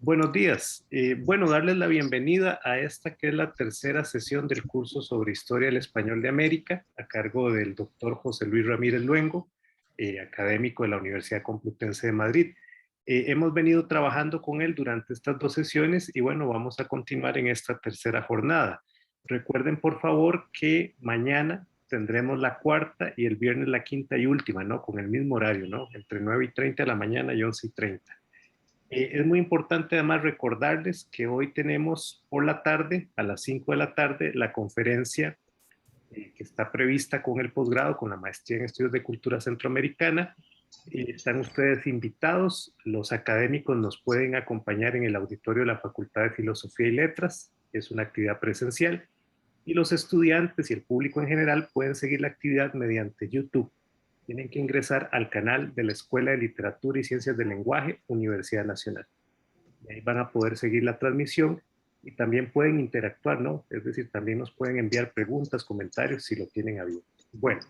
Buenos días. Bueno, darles la bienvenida a esta que es la tercera sesión del curso sobre Historia del Español de América, a cargo del doctor José Luis Ramírez Luengo, académico de la Universidad Complutense de Madrid. Hemos venido trabajando con él durante estas dos sesiones y bueno, vamos a continuar en esta tercera jornada. Recuerden por favor que mañana tendremos la cuarta y el viernes la quinta y última, ¿no? Con el mismo horario, ¿no? Entre 9:30 de la mañana y 11:30. Es muy importante además recordarles que hoy tenemos por la tarde, a las 5 de la tarde, la conferencia que está prevista con el posgrado, con la maestría en estudios de cultura centroamericana. Están ustedes invitados, los académicos nos pueden acompañar en el auditorio de la Facultad de Filosofía y Letras, es una actividad presencial, y los estudiantes y el público en general pueden seguir la actividad mediante YouTube. Tienen que ingresar al canal de la Escuela de Literatura y Ciencias del Lenguaje, Universidad Nacional. Y ahí van a poder seguir la transmisión y también pueden interactuar, ¿no? Es decir, también nos pueden enviar preguntas, comentarios si lo tienen abierto. Bueno,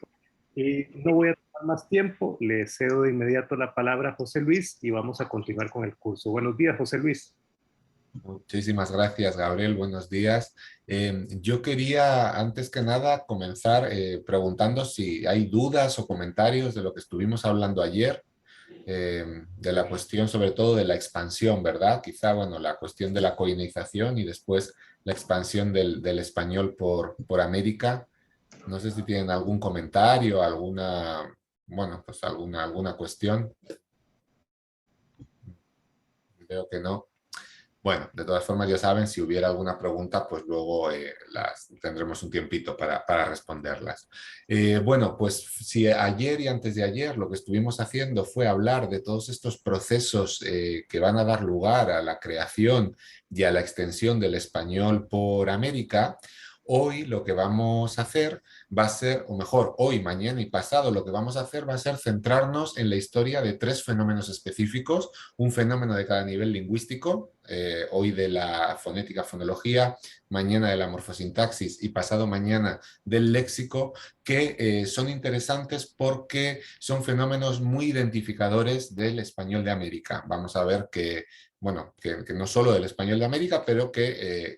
no voy a tomar más tiempo, le cedo de inmediato la palabra a José Luis y vamos a continuar con el curso. Buenos días, José Luis. Muchísimas gracias, Gabriel. Buenos días. Yo quería, antes que nada, comenzar preguntando si hay dudas o comentarios de lo que estuvimos hablando ayer, de la cuestión sobre todo de la expansión, ¿verdad? Quizá, bueno, la cuestión de la colonización y después la expansión del español por América. No sé si tienen algún comentario, alguna, bueno, pues alguna cuestión. Veo que no. Bueno, de todas formas ya saben, si hubiera alguna pregunta, pues luego tendremos un tiempito para responderlas. Bueno, pues si ayer y antes de ayer lo que estuvimos haciendo fue hablar de todos estos procesos que van a dar lugar a la creación y a la extensión del español por América, hoy lo que vamos a hacer va a ser, o mejor, hoy, mañana y pasado, lo que vamos a hacer va a ser centrarnos en la historia de tres fenómenos específicos, un fenómeno de cada nivel lingüístico, hoy de la fonética, fonología, mañana de la morfosintaxis y pasado mañana del léxico, que son interesantes porque son fenómenos muy identificadores del español de América. Vamos a ver que bueno, que no solo del español de América, pero que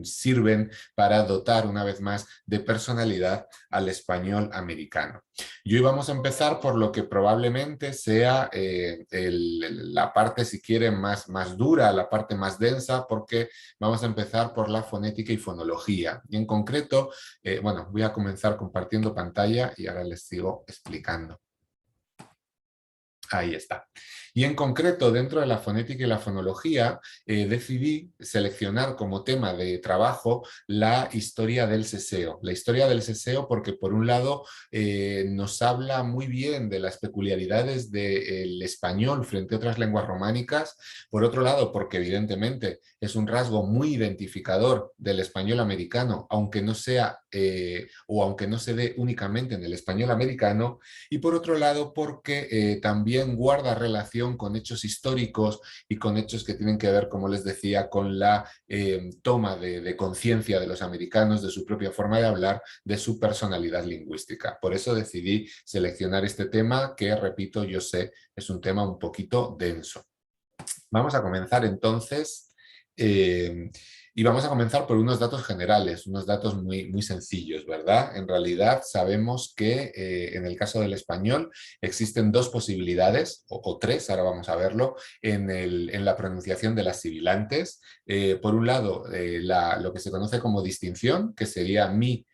sirven para dotar una vez más de personalidad al español americano. Y hoy vamos a empezar por lo que probablemente sea la parte, si quieren, más dura, la parte más densa, porque vamos a empezar por la fonética y fonología. Y en concreto, bueno, voy a comenzar compartiendo pantalla y ahora les sigo explicando. Ahí está. Y en concreto, dentro de la fonética y la fonología, decidí seleccionar como tema de trabajo la historia del seseo. La historia del seseo porque, por un lado, nos habla muy bien de las peculiaridades del español frente a otras lenguas románicas. Por otro lado, porque evidentemente es un rasgo muy identificador del español americano, aunque no sea o aunque no se dé únicamente en el español americano. Y por otro lado, porque también guarda relación con hechos históricos y con hechos que tienen que ver, como les decía, con la toma de conciencia de los americanos, de su propia forma de hablar, de su personalidad lingüística. Por eso decidí seleccionar este tema que, repito, yo sé, es un tema un poquito denso. Vamos a comenzar entonces y vamos a comenzar por unos datos generales, unos datos muy sencillos, ¿verdad? En realidad sabemos que en el caso del español existen dos posibilidades, o tres, ahora vamos a verlo, en la pronunciación de las sibilantes. Por un lado, lo que se conoce como distinción, que sería mi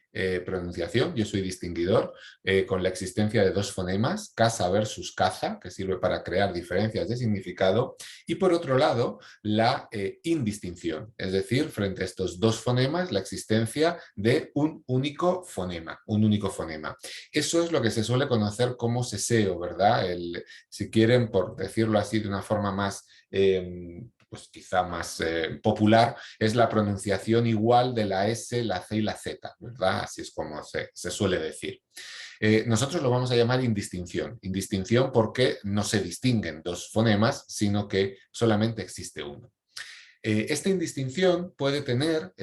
pronunciación, yo soy distinguidor, con la existencia de dos fonemas, casa versus caza, que sirve para crear diferencias de significado, y por otro lado, la indistinción, es decir, frente a estos dos fonemas, la existencia de un único fonema, Eso es lo que se suele conocer como seseo, ¿verdad? Si quieren, por decirlo así de una forma más pues quizá más popular, es la pronunciación igual de la S, la C y la Z, ¿verdad? Así es como se suele decir. Nosotros lo vamos a llamar indistinción. Indistinción porque no se distinguen dos fonemas, sino que solamente existe uno. Esta indistinción puede tener,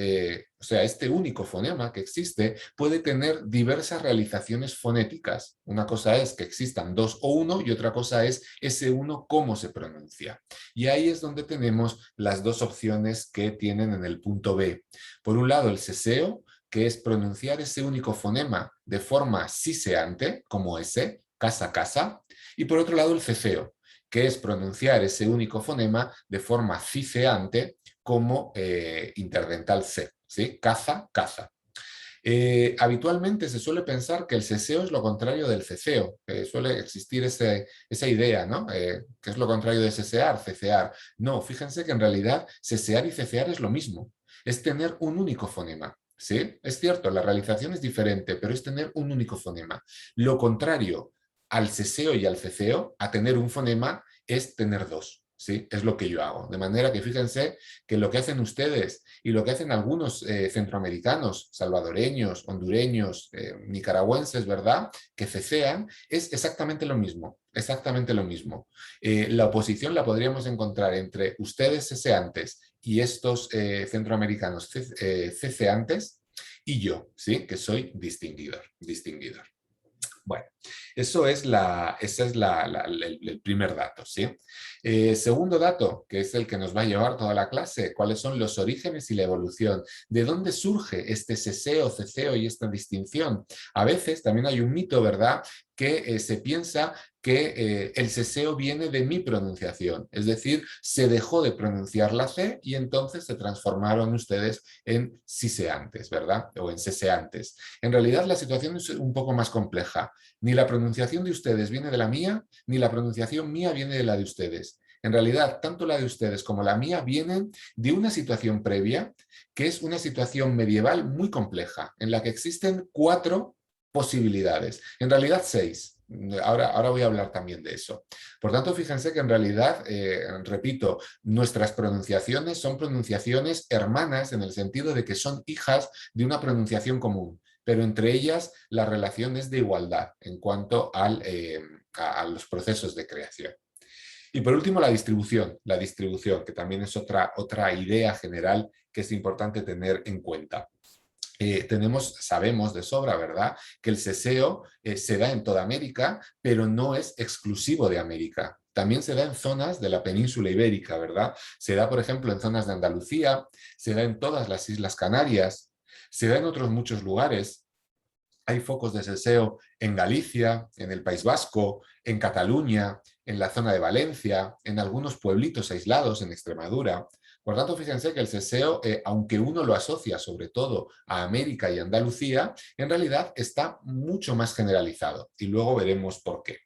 o sea, este único fonema que existe puede tener diversas realizaciones fonéticas. Una cosa es que existan dos o uno y otra cosa es ese uno cómo se pronuncia. Y ahí es donde tenemos las dos opciones que tienen en el punto B. Por un lado, el seseo, que es pronunciar ese único fonema de forma siseante, como ese, casa, casa, y por otro lado el cefeo, que es pronunciar ese único fonema de forma ciseante como interdental C, ¿sí? Caza, caza. Habitualmente se suele pensar que el seseo es lo contrario del ceceo. Suele existir esa idea, ¿no? ¿Qué es lo contrario de sesear? Cecear. No, fíjense que en realidad sesear y cecear es lo mismo. Es tener un único fonema. ¿Sí? Es cierto, la realización es diferente, pero es tener un único fonema. Lo contrario al seseo y al ceceo, a tener un fonema, es tener dos. ¿Sí? Es lo que yo hago. De manera que fíjense que lo que hacen ustedes y lo que hacen algunos centroamericanos, salvadoreños, hondureños, nicaragüenses, ¿verdad? Que cecean, es exactamente lo mismo, exactamente lo mismo. La oposición la podríamos encontrar entre ustedes ceseantes y estos centroamericanos ceceantes y yo, ¿sí? Que soy distinguidor, distinguidor. Bueno, ese es el primer dato, ¿sí? Segundo dato, que es el que nos va a llevar toda la clase, ¿cuáles son los orígenes y la evolución? ¿De dónde surge este seseo, ceceo y esta distinción? A veces también hay un mito, ¿verdad?, que se piensa que el seseo viene de mi pronunciación, es decir, se dejó de pronunciar la C y entonces se transformaron ustedes en siseantes, ¿verdad? O en seseantes. En realidad la situación es un poco más compleja. Ni la pronunciación de ustedes viene de la mía, ni la pronunciación mía viene de la de ustedes. En realidad, tanto la de ustedes como la mía vienen de una situación previa, que es una situación medieval muy compleja, en la que existen 4 posibilidades, en realidad 6. Ahora voy a hablar también de eso. Por tanto, fíjense que en realidad, repito, nuestras pronunciaciones son pronunciaciones hermanas en el sentido de que son hijas de una pronunciación común, pero entre ellas la relación es de igualdad en cuanto a los procesos de creación. Y por último, la distribución, que también es otra idea general que es importante tener en cuenta. Sabemos de sobra, ¿verdad?, que el seseo se da en toda América, pero no es exclusivo de América. También se da en zonas de la península ibérica, ¿verdad? Se da, por ejemplo, en zonas de Andalucía, se da en todas las Islas Canarias, se da en otros muchos lugares. Hay focos de seseo en Galicia, en el País Vasco, en Cataluña, en la zona de Valencia, en algunos pueblitos aislados en Extremadura. Por tanto, fíjense que el seseo, aunque uno lo asocia sobre todo a América y Andalucía, en realidad está mucho más generalizado y luego veremos por qué.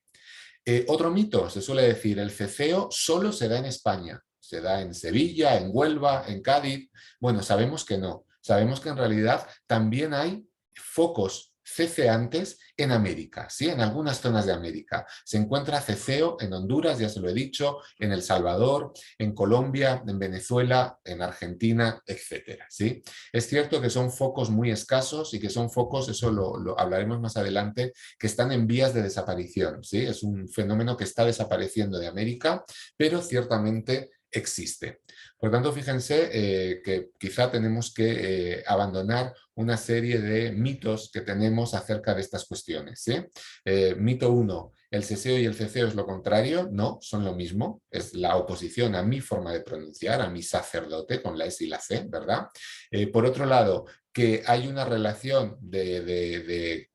Otro mito, se suele decir, el ceseo solo se da en España, se da en Sevilla, en Huelva, en Cádiz. Bueno, sabemos que no, sabemos que en realidad también hay focos ceceantes en América, ¿sí? En algunas zonas de América. Se encuentra ceceo en Honduras, ya se lo he dicho, en El Salvador, en Colombia, en Venezuela, en Argentina, etcétera, ¿sí? Es cierto que son focos muy escasos y que son focos, eso lo hablaremos más adelante, que están en vías de desaparición, ¿sí? Es un fenómeno que está desapareciendo de América, pero ciertamente existe. Por tanto, fíjense que quizá tenemos que abandonar una serie de mitos que tenemos acerca de estas cuestiones, ¿sí? Mito 1, ¿el seseo y el ceceo es lo contrario? No, son lo mismo, es la oposición a mi forma de pronunciar, a mi sacerdote con la S y la C, ¿verdad? Por otro lado, que hay una relación de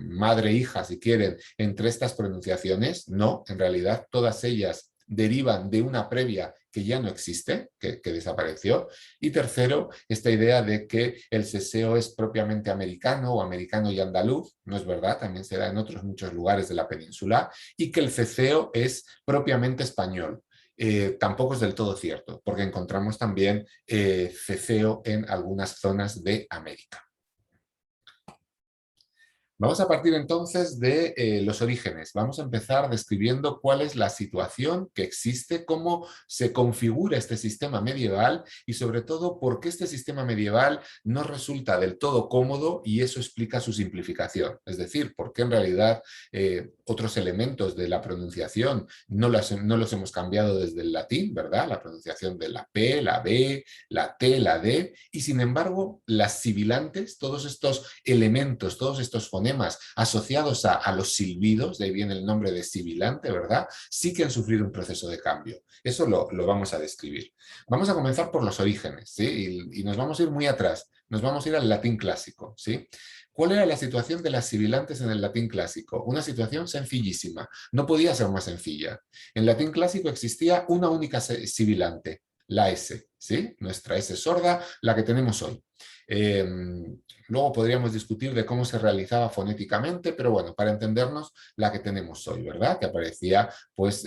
madre-hija, si quieren, entre estas pronunciaciones. No, en realidad todas ellas derivan de una previa que ya no existe, que desapareció. Y tercero, esta idea de que el seseo es propiamente americano o americano y andaluz, no es verdad, también se da en otros muchos lugares de la península, y que el ceseo es propiamente español. Tampoco es del todo cierto, porque encontramos también ceseo en algunas zonas de América. Vamos a partir entonces de los orígenes. Vamos a empezar describiendo cuál es la situación que existe, cómo se configura este sistema medieval y sobre todo por qué este sistema medieval no resulta del todo cómodo y eso explica su simplificación. Es decir, por qué en realidad otros elementos de la pronunciación no los hemos cambiado desde el latín, ¿verdad? La pronunciación de la P, la B, la T, la D y sin embargo las sibilantes, todos estos elementos, todos estos fonemas asociados a los silbidos, de ahí viene el nombre de sibilante, ¿verdad? Sí que han sufrido un proceso de cambio. Eso lo vamos a describir. Vamos a comenzar por los orígenes, ¿sí? Y nos vamos a ir muy atrás, nos vamos a ir al latín clásico, ¿sí? ¿Cuál era la situación de las sibilantes en el latín clásico? Una situación sencillísima, no podía ser más sencilla. En latín clásico existía una única sibilante, la S, ¿sí? Nuestra S sorda, la que tenemos hoy. Luego podríamos discutir de cómo se realizaba fonéticamente, pero bueno, para entendernos, la que tenemos hoy, ¿verdad? Que aparecía, pues,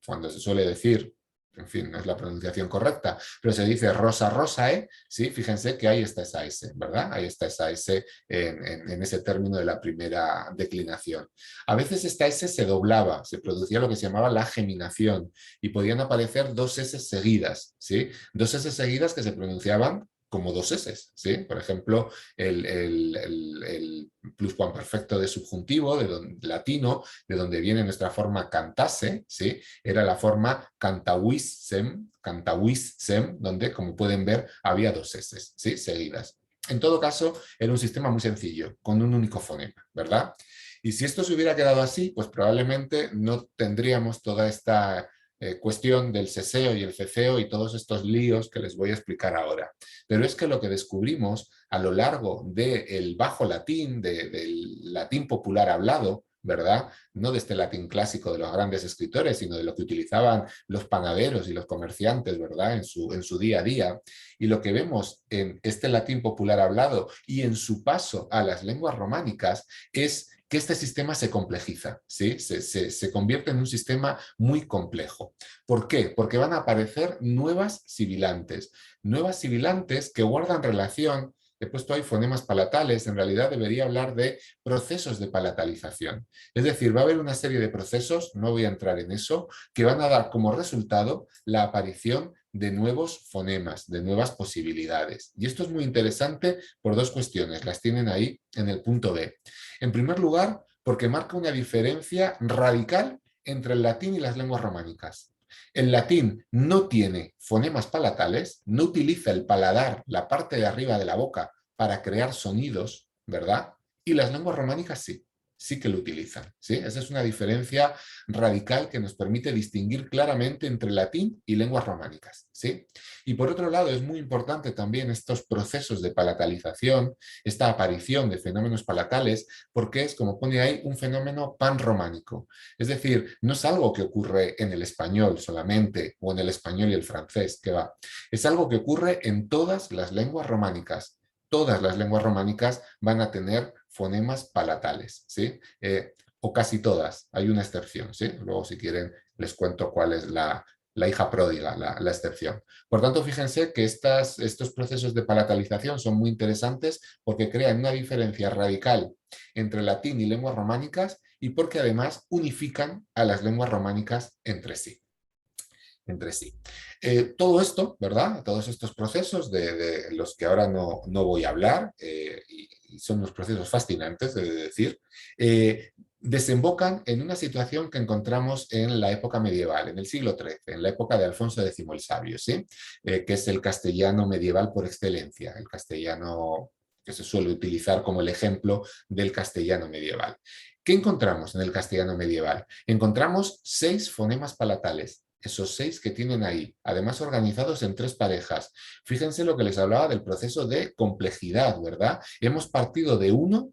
cuando se suele decir, en fin, no es la pronunciación correcta, pero se dice rosa, rosae, ¿sí? Fíjense que ahí está esa S, ¿verdad? Ahí está esa S en ese término de la primera declinación. A veces esta S se doblaba, se producía lo que se llamaba la geminación y podían aparecer dos S seguidas, ¿sí? Dos S seguidas que se pronunciaban como dos S, ¿sí? Por ejemplo, el pluscuamperfecto de subjuntivo de latino, de donde viene nuestra forma cantase, ¿sí? Era la forma cantavisem, donde, como pueden ver, había dos S, ¿sí? Seguidas. En todo caso, era un sistema muy sencillo, con un único fonema, ¿verdad? Y si esto se hubiera quedado así, pues probablemente no tendríamos toda esta cuestión del seseo y el ceceo y todos estos líos que les voy a explicar ahora. Pero es que lo que descubrimos a lo largo del bajo latín, del latín popular hablado, ¿verdad? No de este latín clásico de los grandes escritores, sino de lo que utilizaban los panaderos y los comerciantes, ¿verdad? En su día a día. Y lo que vemos en este latín popular hablado y en su paso a las lenguas románicas es que este sistema se complejiza, ¿sí? Se convierte en un sistema muy complejo. ¿Por qué? Porque van a aparecer nuevas sibilantes que guardan relación. He puesto ahí fonemas palatales, en realidad debería hablar de procesos de palatalización. Es decir, va a haber una serie de procesos, no voy a entrar en eso, que van a dar como resultado la aparición de nuevos fonemas, de nuevas posibilidades. Y esto es muy interesante por dos cuestiones, las tienen ahí en el punto B. En primer lugar, porque marca una diferencia radical entre el latín y las lenguas románicas. El latín no tiene fonemas palatales, no utiliza el paladar, la parte de arriba de la boca, para crear sonidos, ¿verdad? Y las lenguas románicas sí que lo utilizan, ¿sí? Esa es una diferencia radical que nos permite distinguir claramente entre latín y lenguas románicas, ¿sí? Y por otro lado, es muy importante también estos procesos de palatalización, esta aparición de fenómenos palatales, porque es, como pone ahí, un fenómeno panrománico. Es decir, no es algo que ocurre en el español solamente, o en el español y el francés, que va. Es algo que ocurre en todas las lenguas románicas. Todas las lenguas románicas van a tener fonemas palatales, ¿sí? O casi todas, hay una excepción, ¿sí? Luego, si quieren, les cuento cuál es la hija pródiga, la excepción. Por tanto, fíjense que estos procesos de palatalización son muy interesantes porque crean una diferencia radical entre latín y lenguas románicas y porque además unifican a las lenguas románicas entre sí. Todo esto, ¿verdad? Todos estos procesos de los que ahora no voy a hablar, y son unos procesos fascinantes, de decir, desembocan en una situación que encontramos en la época medieval, en el siglo XIII, en la época de Alfonso X el Sabio, ¿sí? Que es el castellano medieval por excelencia, el castellano que se suele utilizar como el ejemplo del castellano medieval. ¿Qué encontramos en el castellano medieval? Encontramos 6 fonemas palatales, esos 6 que tienen ahí, además organizados en 3 parejas. Fíjense lo que les hablaba del proceso de complejidad, ¿verdad? Hemos partido de 1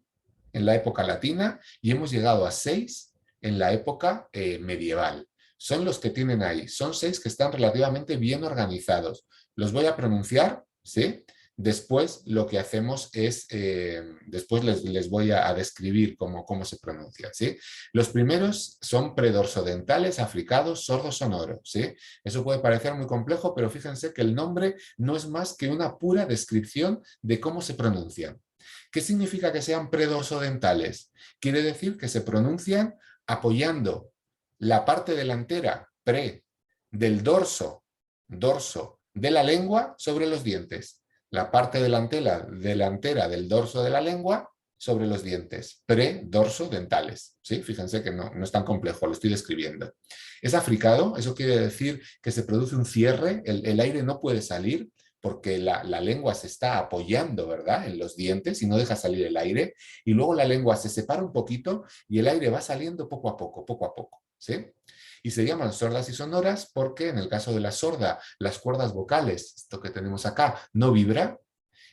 en la época latina y hemos llegado a 6 en la época medieval. Son los que tienen ahí, son 6 que están relativamente bien organizados. Los voy a pronunciar, ¿sí? Después lo que hacemos es, después les voy a describir cómo se pronuncia, ¿sí? Los primeros son predorsodentales, africados, sordos sonoros, ¿sí? Eso puede parecer muy complejo, pero fíjense que el nombre no es más que una pura descripción de cómo se pronuncian. ¿Qué significa que sean predorsodentales? Quiere decir que se pronuncian apoyando la parte delantera, del dorso de la lengua sobre los dientes. La parte delantera del dorso de la lengua sobre los dientes, predorsodentales. ¿Sí? Fíjense que no es tan complejo, lo estoy describiendo. Es africado, eso quiere decir que se produce un cierre, el aire no puede salir porque la lengua se está apoyando, ¿verdad?, en los dientes y no deja salir el aire, y luego la lengua se separa un poquito y el aire va saliendo poco a poco, ¿sí? Y se llaman sordas y sonoras porque en el caso de la sorda, las cuerdas vocales, esto que tenemos acá, no vibra.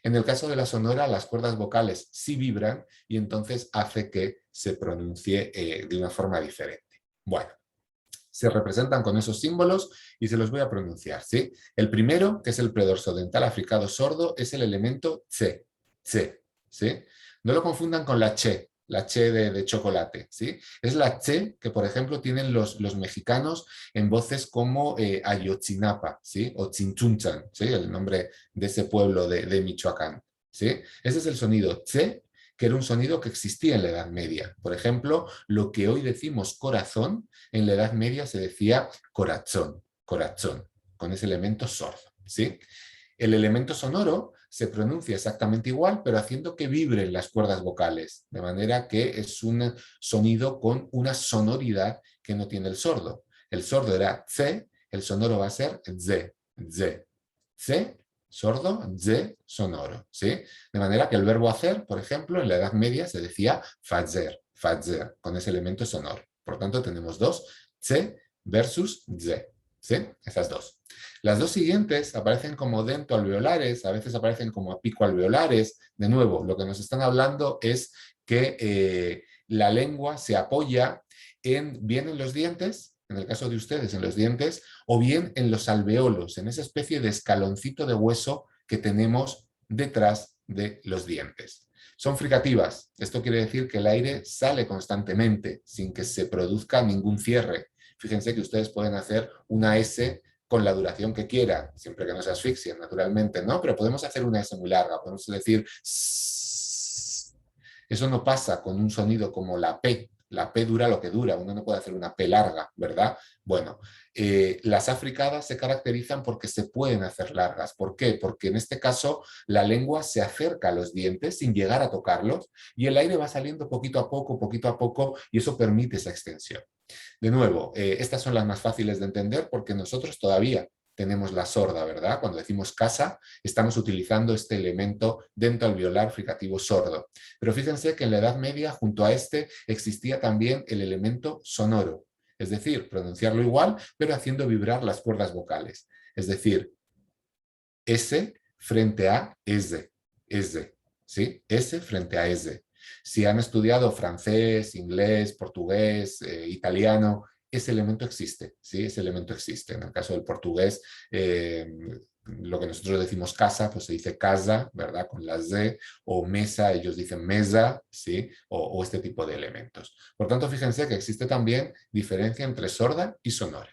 En el caso de la sonora, las cuerdas vocales sí vibran y entonces hace que se pronuncie de una forma diferente. Bueno, se representan con esos símbolos y se los voy a pronunciar, ¿sí? El primero, que es el predorsodental africado sordo, es el elemento che, ¿sí? No lo confundan con la che de chocolate, ¿sí? Es la che que, por ejemplo, tienen los mexicanos en voces como Ayotzinapa, ¿sí? O Chinchunchan, ¿sí? El nombre de ese pueblo de Michoacán, ¿sí? Ese es el sonido che, que era un sonido que existía en la Edad Media. Por ejemplo, lo que hoy decimos corazón, en la Edad Media se decía corazón, con ese elemento sordo, ¿sí? El elemento sonoro se pronuncia exactamente igual, pero haciendo que vibren las cuerdas vocales, de manera que es un sonido con una sonoridad que no tiene el sordo. El sordo era tse, el sonoro va a ser ze, tse, sordo, ze, sonoro, ¿sí? De manera que el verbo hacer, por ejemplo, en la Edad Media se decía fazer, con ese elemento sonoro. Por tanto, tenemos dos, tse versus ze, ¿sí? Esas dos. Las dos siguientes aparecen como dentoalveolares, a veces aparecen como apicoalveolares. De nuevo, lo que nos están hablando es que la lengua se apoya bien en los dientes, en el caso de ustedes, en los dientes, o bien en los alveolos, en esa especie de escaloncito de hueso que tenemos detrás de los dientes. Son fricativas. Esto quiere decir que el aire sale constantemente sin que se produzca ningún cierre. Fíjense que ustedes pueden hacer una S con la duración que quieran, siempre que no se asfixien, naturalmente, ¿no? Pero podemos hacer una S muy larga, podemos decir sss. Eso no pasa con un sonido como la P. La P dura lo que dura, uno no puede hacer una P larga, ¿verdad? Bueno, las africadas se caracterizan porque se pueden hacer largas. ¿Por qué? Porque en este caso la lengua se acerca a los dientes sin llegar a tocarlos y el aire va saliendo poquito a poco, y eso permite esa extensión. De nuevo, estas son las más fáciles de entender porque nosotros todavía tenemos la sorda, ¿verdad? Cuando decimos casa, estamos utilizando este elemento dentoalveolar fricativo sordo. Pero fíjense que en la Edad Media, junto a este, existía también el elemento sonoro, es decir, pronunciarlo igual, pero haciendo vibrar las cuerdas vocales. Es decir, S frente a S, ¿sí? S frente a S. Si han estudiado francés, inglés, portugués, italiano, ese elemento existe, ¿sí? Ese elemento existe. En el caso del portugués, lo que nosotros decimos casa, pues se dice casa, ¿verdad? Con la Z, o mesa, ellos dicen mesa, ¿sí? O este tipo de elementos. Por tanto, fíjense que existe también diferencia entre sorda y sonora.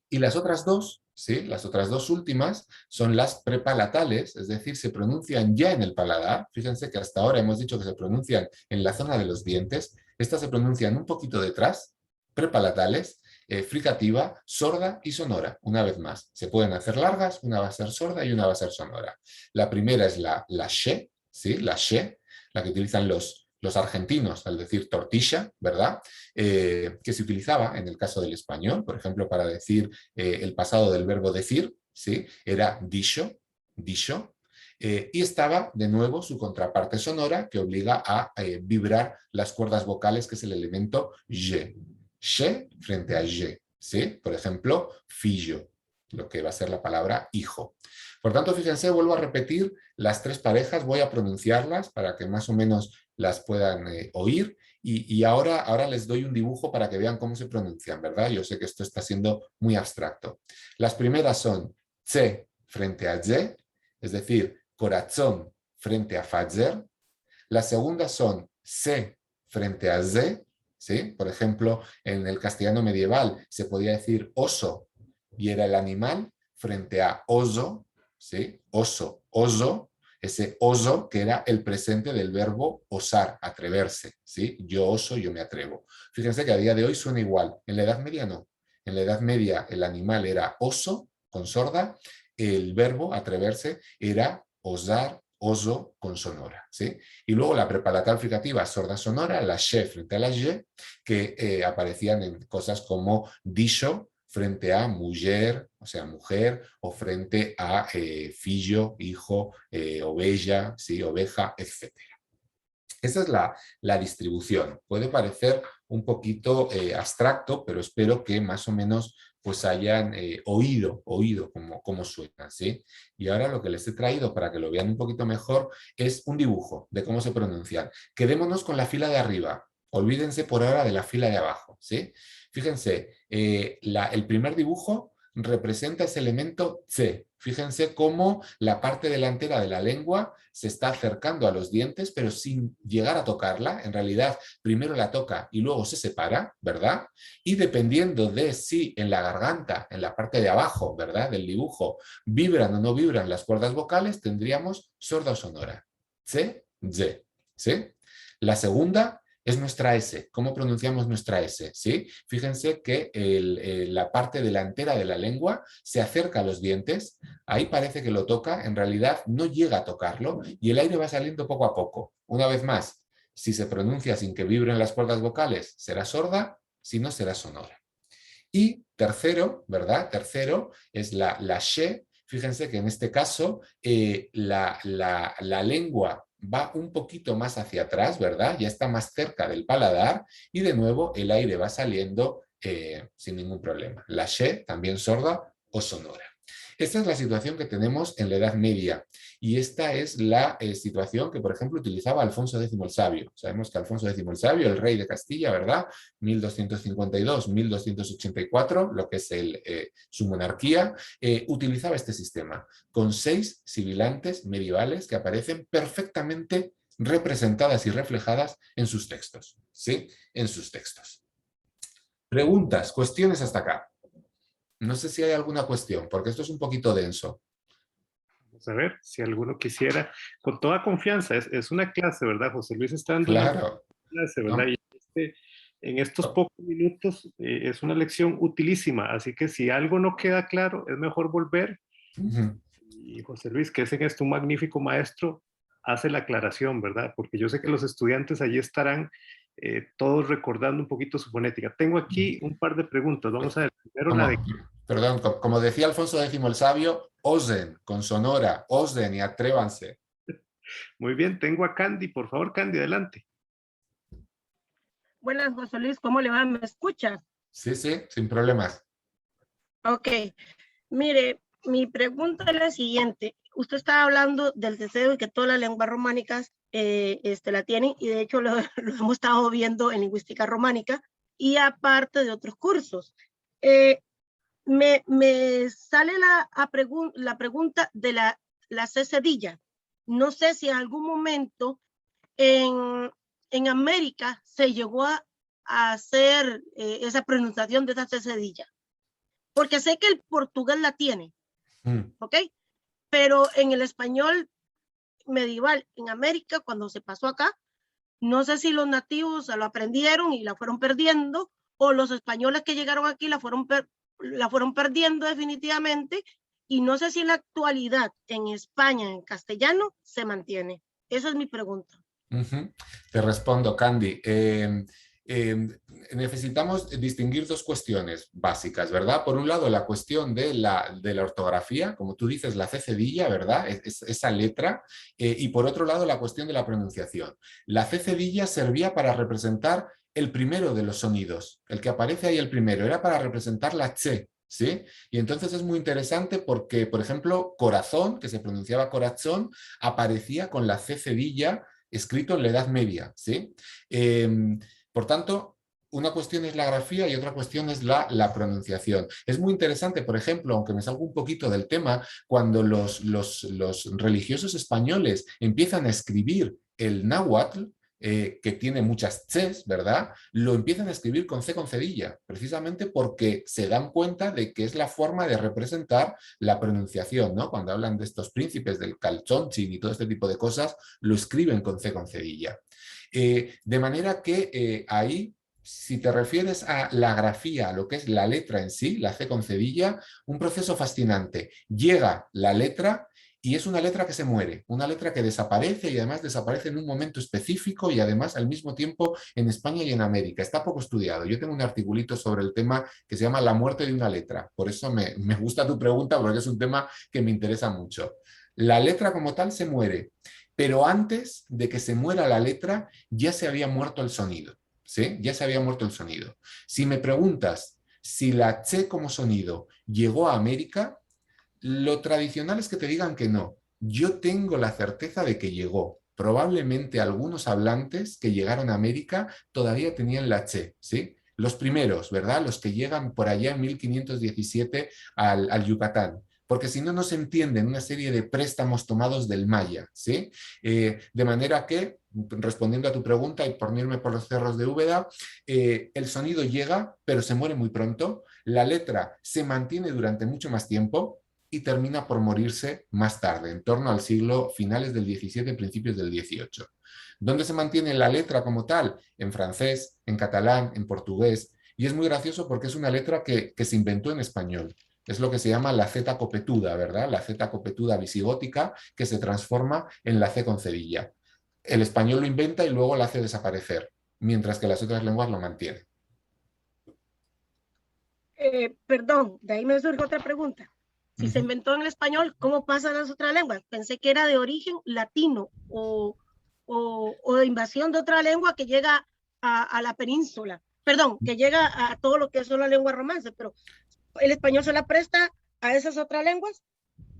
Y las otras dos, ¿sí? Las otras dos últimas son las prepalatales, es decir, se pronuncian ya en el paladar. Fíjense que hasta ahora hemos dicho que se pronuncian en la zona de los dientes. Estas se pronuncian un poquito detrás, prepalatales, fricativa, sorda y sonora. Una vez más, se pueden hacer largas, una va a ser sorda y una va a ser sonora. La primera es la she, ¿sí? La she, la que utilizan los argentinos al decir tortilla, ¿verdad? Que se utilizaba en el caso del español, por ejemplo, para decir el pasado del verbo decir, ¿sí? Era dicho, y estaba de nuevo su contraparte sonora que obliga a vibrar las cuerdas vocales, que es el elemento je. She frente a je, ¿sí? Por ejemplo, fillo, lo que va a ser la palabra hijo. Por tanto, fíjense, vuelvo a repetir las tres parejas, voy a pronunciarlas para que más o menos las puedan oír. Y ahora les doy un dibujo para que vean cómo se pronuncian, ¿verdad? Yo sé que esto está siendo muy abstracto. Las primeras son tse frente a ze, es decir, corazón frente a fazer. Las segundas son se frente a ze, ¿sí? Por ejemplo, en el castellano medieval se podía decir oso y era el animal frente a oso, ¿sí? Oso, oso. ese oso que era el presente del verbo osar, atreverse, ¿sí? Yo oso, yo me atrevo. Fíjense que a día de hoy suena igual, en la Edad Media no. En la Edad Media el animal era oso, con sorda, el verbo atreverse era osar, oso con sonora, ¿sí? Y luego la preparatal fricativa sorda sonora, la she frente a la ye, que aparecían en cosas como dicho frente a mujer, o sea, mujer, o frente a fillo, hijo, oveja, ¿sí? Oveja, etc. Esa es la distribución. Puede parecer un poquito abstracto, pero espero que más o menos pues hayan oído cómo suena, ¿sí? Y ahora lo que les he traído para que lo vean un poquito mejor es un dibujo de cómo se pronuncian. Quedémonos con la fila de arriba. Olvídense por ahora de la fila de abajo, ¿sí? Fíjense, el primer dibujo representa ese elemento C. Fíjense cómo la parte delantera de la lengua se está acercando a los dientes, pero sin llegar a tocarla. En realidad, primero la toca y luego se separa, ¿verdad? Y dependiendo de si en la garganta, en la parte de abajo, ¿verdad?, del dibujo, vibran o no vibran las cuerdas vocales, tendríamos sorda o sonora. C, Z, ¿sí? La segunda es nuestra S. ¿Cómo pronunciamos nuestra S? ¿Sí? Fíjense que la parte delantera de la lengua se acerca a los dientes, ahí parece que lo toca, en realidad no llega a tocarlo y el aire va saliendo poco a poco. Una vez más, si se pronuncia sin que vibren las cuerdas vocales, será sorda, si no será sonora. Y tercero, ¿verdad? Tercero es la she. Fíjense que en este caso la lengua va un poquito más hacia atrás, ¿verdad? Ya está más cerca del paladar y de nuevo el aire va saliendo sin ningún problema. La she, también sorda o sonora. Esta es la situación que tenemos en la Edad Media y esta es la situación que, por ejemplo, utilizaba Alfonso X el Sabio. Sabemos que Alfonso X el Sabio, el rey de Castilla, ¿verdad? 1252-1284, lo que es su monarquía, utilizaba este sistema con 6 sibilantes medievales que aparecen perfectamente representadas y reflejadas en sus textos, ¿sí? En sus textos. Preguntas, cuestiones hasta acá. No sé si hay alguna cuestión, porque esto es un poquito denso. Vamos a ver si alguno quisiera, con toda confianza, es una clase, ¿verdad? José Luis está dando una Claro. clase, ¿verdad? ¿No? Y en estos pocos minutos es una lección utilísima, así que si algo no queda claro, es mejor volver. Uh-huh. Y José Luis, que es en esto un magnífico maestro, hace la aclaración, ¿verdad? Porque yo sé que los estudiantes allí estarán todos recordando un poquito su fonética. Tengo aquí un par de preguntas. Vamos a ver primero la de... Perdón, como decía Alfonso X el Sabio, osen, con sonora, osen y atrévanse. Muy bien, tengo a Candy. Por favor, Candy, adelante. Buenas, José Luis, ¿cómo le va? ¿Me escucha? Sí, sí, sin problemas. Ok, mire, mi pregunta es la siguiente. Usted está hablando del ceseo y que todas las lenguas románicas la tienen, y de hecho lo hemos estado viendo en lingüística románica y aparte de otros cursos. Me sale la pregunta de la C cedilla. No sé si en algún momento en América se llegó a hacer esa pronunciación de esa C cedilla. Porque sé que el portugués la tiene, ¿ok? Pero en el español medieval en América, cuando se pasó acá, no sé si los nativos lo aprendieron y la fueron perdiendo, o los españoles que llegaron aquí la fueron perdiendo definitivamente, y no sé si en la actualidad en España, en castellano, se mantiene. Esa es mi pregunta. Uh-huh. Te respondo, Candy. Necesitamos distinguir dos cuestiones básicas, ¿verdad? Por un lado, la cuestión de la ortografía, como tú dices, la C cedilla, ¿verdad? Esa letra. Y por otro lado, la cuestión de la pronunciación. La C cedilla servía para representar el primero de los sonidos. El que aparece ahí el primero era para representar la ch, ¿sí? Y entonces es muy interesante porque, por ejemplo, corazón, que se pronunciaba corazón, aparecía con la C cedilla escrito en la Edad Media, ¿sí? Por tanto, una cuestión es la grafía y otra cuestión es la pronunciación. Es muy interesante, por ejemplo, aunque me salgo un poquito del tema, cuando los religiosos españoles empiezan a escribir el náhuatl, que tiene muchas Cs, ¿verdad? Lo empiezan a escribir con C con cedilla, precisamente porque se dan cuenta de que es la forma de representar la pronunciación, ¿no? Cuando hablan de estos príncipes, del Calzoncin y todo este tipo de cosas, lo escriben con C con cedilla. De manera que ahí, si te refieres a la grafía, a lo que es la letra en sí, la C con cedilla, un proceso fascinante. Llega la letra y es una letra que se muere, una letra que desaparece y además desaparece en un momento específico y además al mismo tiempo en España y en América. Está poco estudiado. Yo tengo un articulito sobre el tema que se llama La muerte de una letra. Por eso me gusta tu pregunta porque es un tema que me interesa mucho. La letra como tal se muere, pero antes de que se muera la letra ya se había muerto el sonido. ¿Sí? Ya se había muerto el sonido. Si me preguntas si la Ch como sonido llegó a América, lo tradicional es que te digan que no. Yo tengo la certeza de que llegó. Probablemente algunos hablantes que llegaron a América todavía tenían la Che, ¿sí? Los primeros, ¿verdad? Los que llegan por allá en 1517 al Yucatán. Porque si no, no se entienden una serie de préstamos tomados del maya, ¿sí? De manera que, respondiendo a tu pregunta y por no irme por los cerros de Úbeda, el sonido llega, pero se muere muy pronto. La letra se mantiene durante mucho más tiempo y termina por morirse más tarde, en torno al siglo finales del XVII, principios del XVIII. ¿Dónde se mantiene la letra como tal? En francés, en catalán, en portugués. Y es muy gracioso porque es una letra que se inventó en español. Es lo que se llama la Z copetuda, ¿verdad? La Z copetuda visigótica que se transforma en la C con cedilla. El español lo inventa y luego la hace desaparecer, mientras que las otras lenguas lo mantienen. Perdón, de ahí me surge otra pregunta. Si se inventó en el español, ¿cómo pasa a las otras lenguas? Pensé que era de origen latino o de invasión de otra lengua que llega a la península. Perdón, que llega a todo lo que son las lenguas romances, pero el español se la presta a esas otras lenguas.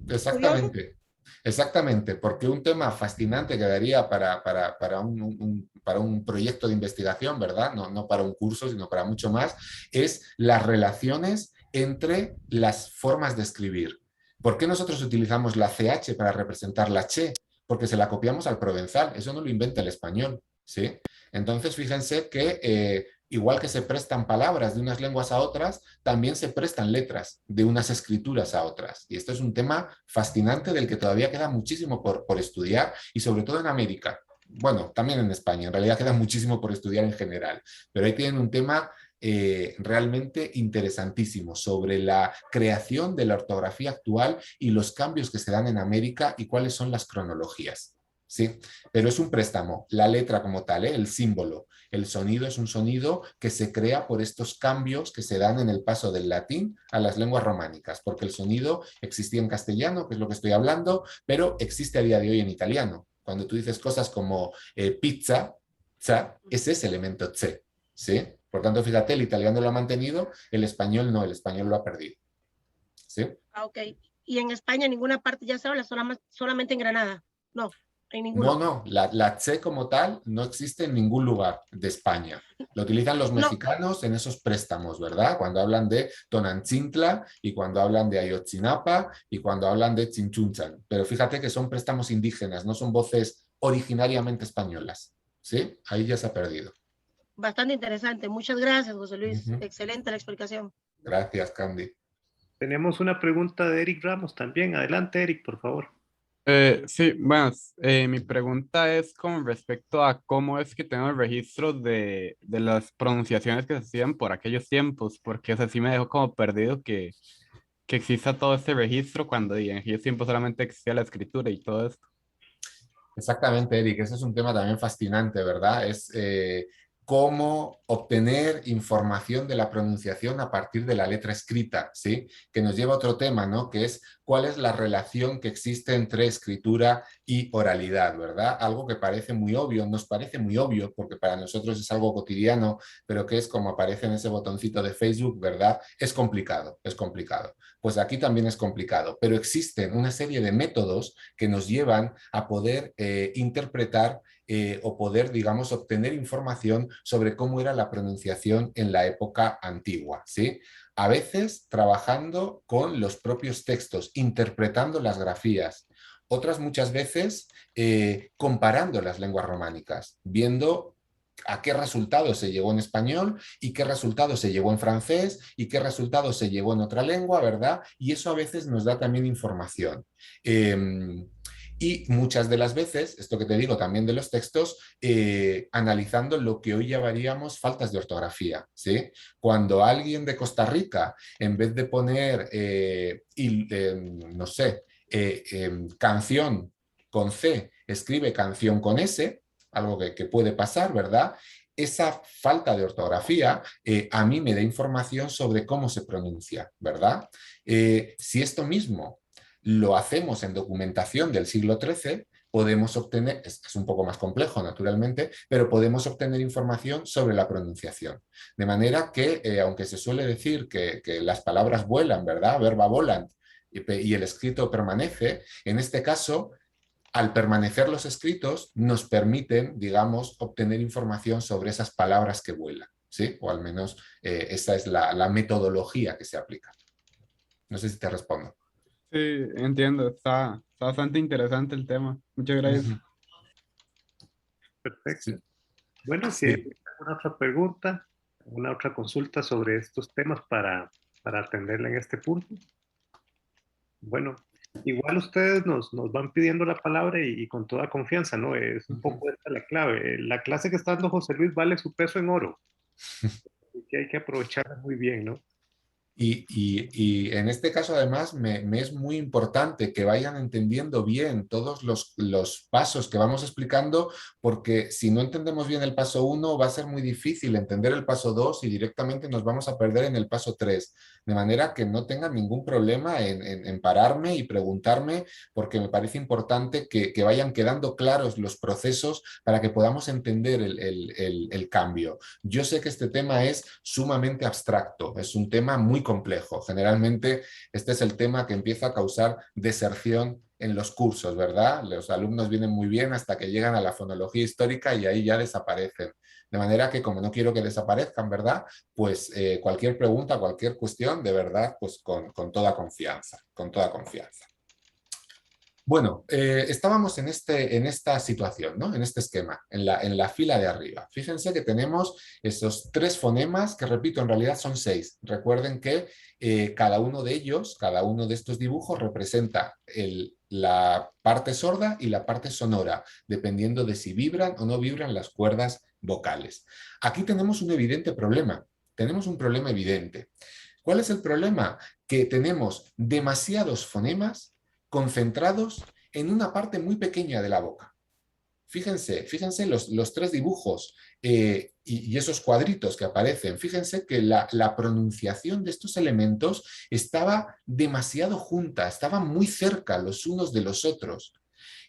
Exactamente. ¿Curioso? Exactamente, porque un tema fascinante que daría para un proyecto de investigación, ¿verdad? No, no para un curso, sino para mucho más, es las relaciones entre las formas de escribir. ¿Por qué nosotros utilizamos la CH para representar la che? Porque se la copiamos al provenzal, eso no lo inventa el español, ¿sí? Entonces, fíjense que igual que se prestan palabras de unas lenguas a otras, también se prestan letras de unas escrituras a otras. Y esto es un tema fascinante del que todavía queda muchísimo por estudiar y sobre todo en América. Bueno, también en España, en realidad queda muchísimo por estudiar en general, pero ahí tienen un tema realmente interesantísimo sobre la creación de la ortografía actual y los cambios que se dan en América y cuáles son las cronologías. Sí, pero es un préstamo, la letra como tal, el símbolo. El sonido es un sonido que se crea por estos cambios que se dan en el paso del latín a las lenguas románicas, porque el sonido existía en castellano, que es lo que estoy hablando, pero existe a día de hoy en italiano. Cuando tú dices cosas como pizza, es ese elemento tse, ¿sí? Por tanto, fíjate, el italiano lo ha mantenido, el español no, el español lo ha perdido. ¿Sí? Ok. Y en España en ninguna parte ya se habla, solamente en Granada. No, en No, ninguno. no, la che como tal no existe en ningún lugar de España. Lo utilizan los No, mexicanos en esos préstamos, ¿verdad? Cuando hablan de Tonantzintla y cuando hablan de Ayotzinapa y cuando hablan de Chinchunchan. Pero fíjate que son préstamos indígenas, no son voces originariamente españolas. ¿Sí? Ahí ya se ha perdido. bastante interesante. Muchas gracias, José Luis. Uh-huh. Excelente la explicación. Gracias, Candy. Tenemos una pregunta de Eric Ramos también. Adelante, Eric, por favor. Sí, bueno, mi pregunta es con respecto a cómo es que tengo el registro de las pronunciaciones que se hacían por aquellos tiempos, porque así me dejó como perdido que exista todo este registro cuando en aquellos tiempos solamente existía la escritura y todo esto. Exactamente, Eric. Ese es un tema también fascinante, ¿verdad? Es cómo obtener información de la pronunciación a partir de la letra escrita, ¿sí? Que nos lleva a otro tema, ¿no? Que es cuál es la relación que existe entre escritura y oralidad, ¿verdad? Algo que parece muy obvio, nos parece muy obvio, porque para nosotros es algo cotidiano, pero que es como aparece en ese botoncito de Facebook, ¿verdad? Es complicado, es complicado. Pues aquí también es complicado, pero existen una serie de métodos que nos llevan a poder interpretar o poder, digamos, obtener información sobre cómo era la pronunciación en la época antigua, ¿sí? A veces trabajando con los propios textos, interpretando las grafías, otras muchas veces comparando las lenguas románicas, viendo a qué resultado se llegó en español y qué resultado se llegó en francés y qué resultado se llegó en otra lengua, ¿verdad? Y eso a veces nos da también información. Y muchas de las veces, esto que te digo también de los textos, analizando lo que hoy llamaríamos faltas de ortografía, ¿sí? Cuando alguien de Costa Rica, en vez de poner, no sé, canción con C, escribe canción con S, algo que puede pasar, ¿verdad? Esa falta de ortografía a mí me da información sobre cómo se pronuncia, ¿verdad? Si esto mismo lo hacemos en documentación del siglo XIII, podemos obtener, es un poco más complejo naturalmente, pero podemos obtener información sobre la pronunciación. De manera que, aunque se suele decir que las palabras vuelan, ¿verdad? Verba volant, y el escrito permanece, en este caso, al permanecer los escritos, nos permiten, digamos, obtener información sobre esas palabras que vuelan, ¿sí? O al menos esa es la metodología que se aplica. No sé si te respondo. Sí, entiendo, está bastante interesante el tema. Muchas gracias. Perfecto. Sí, Bueno, si hay sí. alguna otra pregunta, alguna otra consulta sobre estos temas para atenderla en este punto. Bueno, igual ustedes nos van pidiendo la palabra y con toda confianza, ¿no? Es un poco esta la clave. La clase que está dando José Luis vale su peso en oro, así que hay que aprovecharla muy bien, ¿no? Y en este caso, además, me es muy importante que vayan entendiendo bien todos los pasos que vamos explicando, porque si no entendemos bien el paso 1, va a ser muy difícil entender el paso 2 y directamente nos vamos a perder en el paso 3. De manera que no tengan ningún problema en pararme y preguntarme, porque me parece importante que vayan quedando claros los procesos para que podamos entender el cambio. Yo sé que este tema es sumamente abstracto, es un tema muy complejo. Generalmente este es el tema que empieza a causar deserción en los cursos, ¿verdad? Los alumnos vienen muy bien hasta que llegan a la fonología histórica y ahí ya desaparecen. De manera que como no quiero que desaparezcan, ¿verdad? Pues cualquier pregunta, cualquier cuestión, de verdad, pues con toda confianza, con toda confianza. Bueno, estábamos en esta situación, ¿no? En este esquema, en la fila de arriba. Fíjense que tenemos esos 3 fonemas, que repito, en realidad son 6. Recuerden que cada uno de ellos, cada uno de estos dibujos representa la parte sorda y la parte sonora, dependiendo de si vibran o no vibran las cuerdas vocales. Aquí tenemos un evidente problema. Tenemos un problema evidente. ¿Cuál es el problema? Que tenemos demasiados fonemas concentrados en una parte muy pequeña de la boca. Fíjense los 3 dibujos y esos cuadritos que aparecen. Fíjense que la pronunciación de estos elementos estaba demasiado junta, estaban muy cerca los unos de los otros.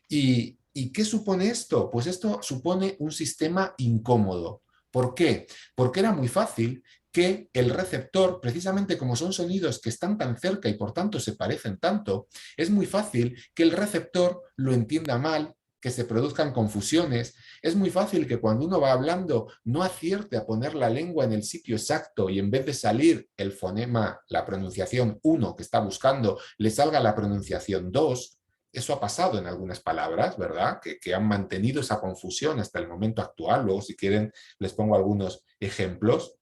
¿Y qué supone esto? Pues esto supone un sistema incómodo. ¿Por qué? Porque era muy fácil que el receptor, precisamente como son sonidos que están tan cerca y por tanto se parecen tanto, es muy fácil que el receptor lo entienda mal, que se produzcan confusiones. Es muy fácil que cuando uno va hablando no acierte a poner la lengua en el sitio exacto y en vez de salir el fonema, la pronunciación 1 que está buscando, le salga la pronunciación 2. Eso ha pasado en algunas palabras, ¿verdad? Que han mantenido esa confusión hasta el momento actual. Luego, si quieren, les pongo algunos ejemplos.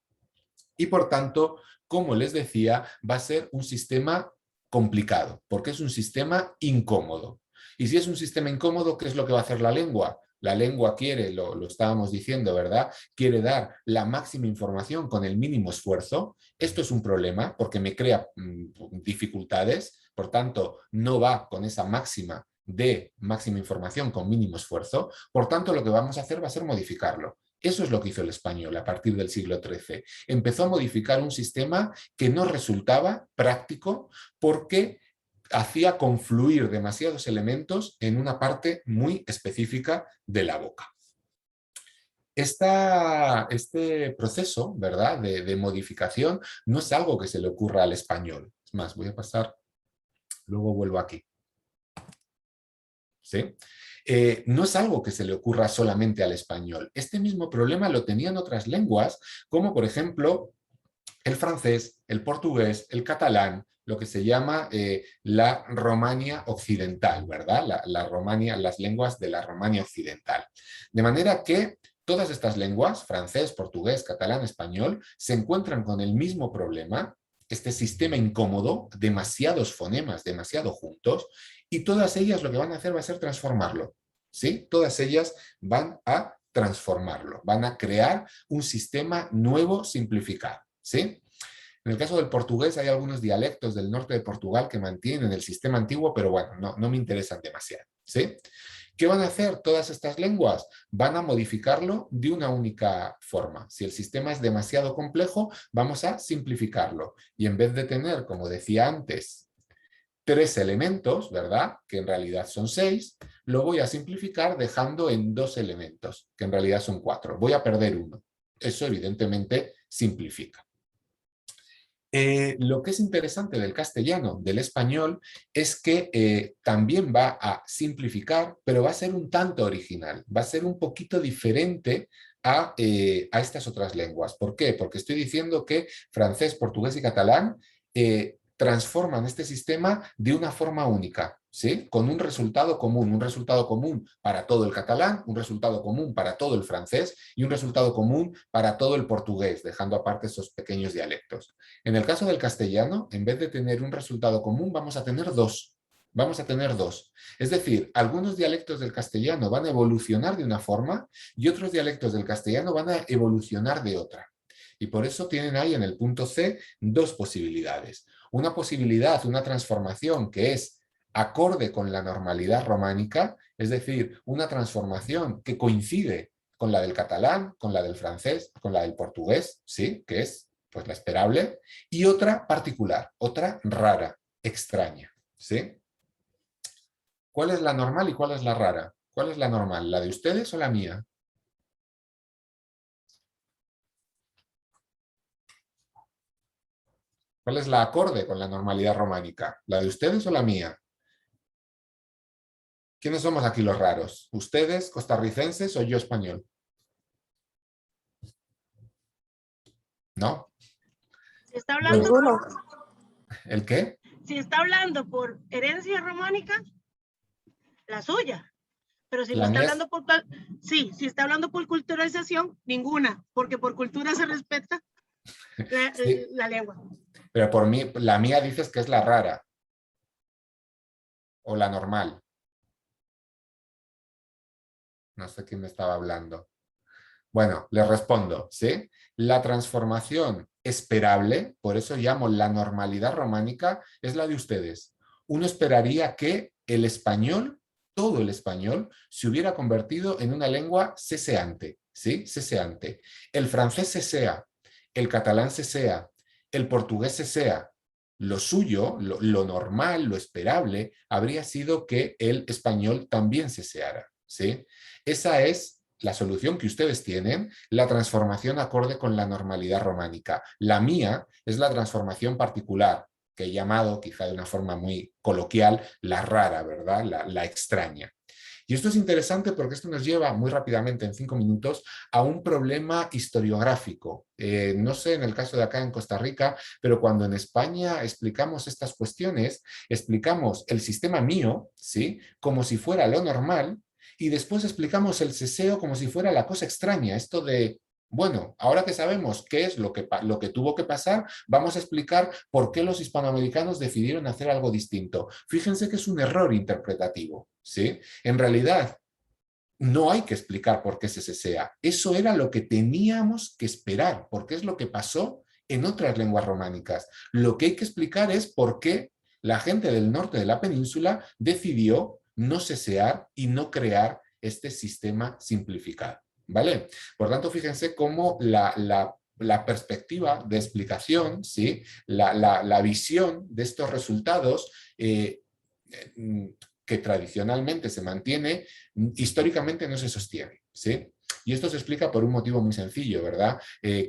Y por tanto, como les decía, va a ser un sistema complicado, porque es un sistema incómodo. Y si es un sistema incómodo, ¿qué es lo que va a hacer la lengua? La lengua quiere, lo estábamos diciendo, ¿verdad? Quiere dar la máxima información con el mínimo esfuerzo. Esto es un problema porque me crea dificultades, por tanto, no va con esa máxima de máxima información con mínimo esfuerzo. Por tanto, lo que vamos a hacer va a ser modificarlo. Eso es lo que hizo el español a partir del siglo XIII. Empezó a modificar un sistema que no resultaba práctico porque hacía confluir demasiados elementos en una parte muy específica de la boca. Este proceso, ¿verdad?, de modificación no es algo que se le ocurra al español. Es más, voy a pasar, luego vuelvo aquí. ¿Sí? No es algo que se le ocurra solamente al español. Este mismo problema lo tenían otras lenguas, como por ejemplo el francés, el portugués, el catalán, lo que se llama la Romania occidental, ¿verdad? La Romania, las lenguas de la Romania occidental. De manera que todas estas lenguas, francés, portugués, catalán, español, se encuentran con el mismo problema, este sistema incómodo, demasiados fonemas, demasiado juntos, y todas ellas lo que van a hacer va a ser transformarlo, ¿sí? Todas ellas van a transformarlo, van a crear un sistema nuevo simplificado, ¿sí? En el caso del portugués hay algunos dialectos del norte de Portugal que mantienen el sistema antiguo, pero bueno, no me interesan demasiado, ¿sí? ¿Qué van a hacer todas estas lenguas? Van a modificarlo de una única forma. Si el sistema es demasiado complejo, vamos a simplificarlo. Y en vez de tener, como decía antes, 3 elementos, ¿verdad? Que en realidad son 6, lo voy a simplificar dejando en 2 elementos, que en realidad son 4. Voy a perder uno. Eso evidentemente simplifica. Lo que es interesante del castellano, del español, es que también va a simplificar, pero va a ser un tanto original, va a ser un poquito diferente a estas otras lenguas. ¿Por qué? Porque estoy diciendo que francés, portugués y catalán transforman este sistema de una forma única, ¿sí? Con un resultado común para todo el catalán, un resultado común para todo el francés y un resultado común para todo el portugués, dejando aparte esos pequeños dialectos. En el caso del castellano, en vez de tener un resultado común, vamos a tener dos. Vamos a tener dos. Es decir, algunos dialectos del castellano van a evolucionar de una forma y otros dialectos del castellano van a evolucionar de otra. Y por eso tienen ahí en el punto C 2 posibilidades. Una posibilidad, una transformación que es acorde con la normalidad románica, es decir, una transformación que coincide con la del catalán, con la del francés, con la del portugués, ¿sí? Que es pues, la esperable, y otra particular, otra rara, extraña, ¿sí? ¿Cuál es la normal y cuál es la rara? ¿Cuál es la normal? ¿La de ustedes o la mía? ¿Cuál es la acorde con la normalidad románica? ¿La de ustedes o la mía? ¿Quiénes somos aquí los raros? ¿Ustedes, costarricenses o yo español? ¿No? Si está hablando, ¿El qué? si está hablando por herencia románica, la suya. Pero si me está hablando por, sí, si está hablando por culturalización, ninguna, porque por cultura se respeta Sí. la lengua. Pero por mí, la mía dices que es la rara o la normal. No sé quién me estaba hablando. Bueno, les respondo, ¿sí? La transformación esperable, por eso llamo la normalidad románica, es la de ustedes. Uno esperaría que el español, todo el español, se hubiera convertido en una lengua seseante, ¿sí? Seseante. El francés sesea, el catalán sesea, el portugués sesea. Lo suyo, lo normal, lo esperable, habría sido que el español también seseara, ¿sí? Esa es la solución que ustedes tienen, la transformación acorde con la normalidad románica. La mía es la transformación particular, que he llamado, quizá de una forma muy coloquial, la rara, ¿verdad? La extraña. Y esto es interesante porque esto nos lleva muy rápidamente, en 5 minutos, a un problema historiográfico. No sé en el caso de acá en Costa Rica, pero cuando en España explicamos estas cuestiones, explicamos el sistema mío, ¿sí? Como si fuera lo normal, y después explicamos el seseo como si fuera la cosa extraña, esto de, bueno, ahora que sabemos qué es lo que tuvo que pasar, vamos a explicar por qué los hispanoamericanos decidieron hacer algo distinto. Fíjense que es un error interpretativo, ¿sí? En realidad, no hay que explicar por qué se sesea. Eso era lo que teníamos que esperar, porque es lo que pasó en otras lenguas románicas. Lo que hay que explicar es por qué la gente del norte de la península decidió no sesear y no crear este sistema simplificado, ¿vale? Por tanto, fíjense cómo la perspectiva de explicación, ¿sí? la visión de estos resultados que tradicionalmente se mantiene, históricamente no se sostiene, ¿sí? Y esto se explica por un motivo muy sencillo, ¿verdad?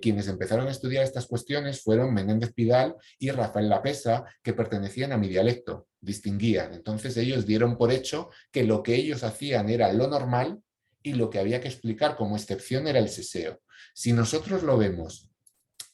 Quienes empezaron a estudiar estas cuestiones fueron Menéndez Pidal y Rafael Lapesa, que pertenecían a mi dialecto, distinguían. Entonces ellos dieron por hecho que lo que ellos hacían era lo normal y lo que había que explicar como excepción era el seseo. Si nosotros lo vemos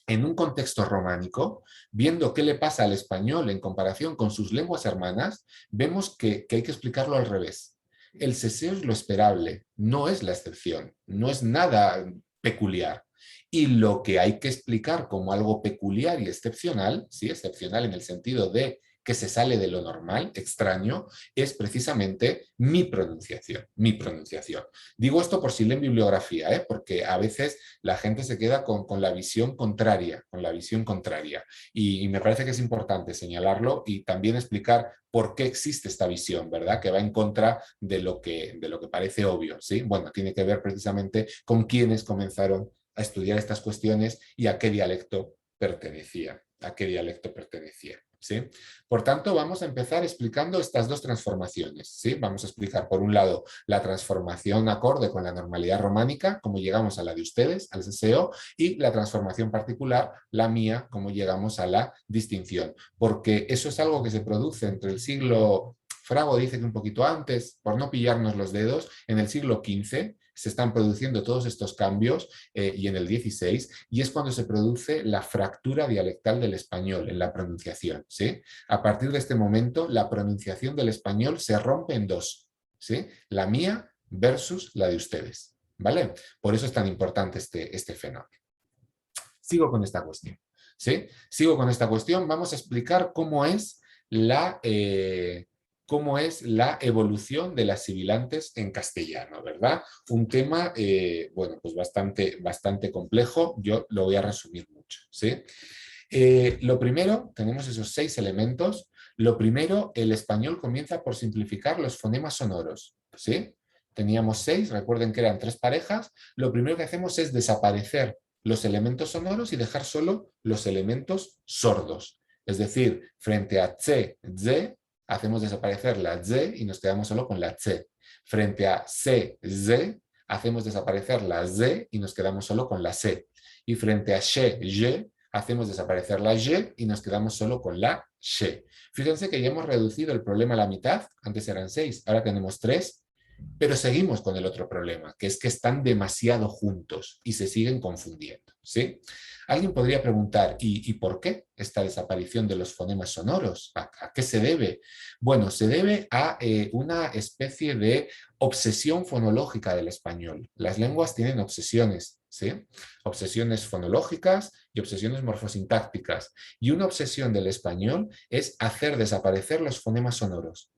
en un contexto románico, viendo qué le pasa al español en comparación con sus lenguas hermanas, vemos que hay que explicarlo al revés. El ceseo es lo esperable, no es la excepción, no es nada peculiar. Y lo que hay que explicar como algo peculiar y excepcional, ¿sí? Excepcional en el sentido de que se sale de lo normal, extraño, es precisamente mi pronunciación, mi pronunciación. Digo esto por si leen bibliografía, porque a veces la gente se queda con la visión contraria, y me parece que es importante señalarlo y también explicar por qué existe esta visión, ¿verdad? Que va en contra de lo que parece obvio, ¿sí? Bueno, tiene que ver precisamente con quienes comenzaron a estudiar estas cuestiones y a qué dialecto pertenecía, ¿sí? Por tanto, vamos a empezar explicando estas dos transformaciones, ¿sí? Vamos a explicar, por un lado, la transformación acorde con la normalidad románica, cómo llegamos a la de ustedes, al ceseo, y la transformación particular, la mía, cómo llegamos a la distinción. Porque eso es algo que se produce entre el siglo... Frago dice que un poquito antes, por no pillarnos los dedos, en el siglo XV se están produciendo todos estos cambios y en el XVI, y es cuando se produce la fractura dialectal del español en la pronunciación, ¿sí? A partir de este momento, la pronunciación del español se rompe en dos, ¿sí? La mía versus la de ustedes, ¿vale? Por eso es tan importante este fenómeno. Sigo con esta cuestión, ¿sí? Sigo con esta cuestión. Vamos a explicar cómo es la evolución de las sibilantes en castellano, ¿verdad? Un tema, bueno, pues bastante complejo. Yo lo voy a resumir mucho, ¿sí? Lo primero, tenemos esos 6 elementos. Lo primero, el español comienza por simplificar los fonemas sonoros, ¿sí? Teníamos 6, recuerden que eran 3 parejas. Lo primero que hacemos es desaparecer los elementos sonoros y dejar solo los elementos sordos. Es decir, frente a tse, ze, hacemos desaparecer la z y nos quedamos solo con la tse. Frente a se, ze, hacemos desaparecer la z y nos quedamos solo con la se. Y frente a she, ye, hacemos desaparecer la y y nos quedamos solo con la she. Fíjense que ya hemos reducido el problema a la mitad, antes eran 6, ahora tenemos 3, pero seguimos con el otro problema, que es que están demasiado juntos y se siguen confundiendo, ¿sí? Alguien podría preguntar, ¿y por qué esta desaparición de los fonemas sonoros? ¿A qué se debe? Bueno, se debe a una especie de obsesión fonológica del español. Las lenguas tienen obsesiones, ¿sí? Obsesiones fonológicas y obsesiones morfosintácticas. Y una obsesión del español es hacer desaparecer los fonemas sonoros.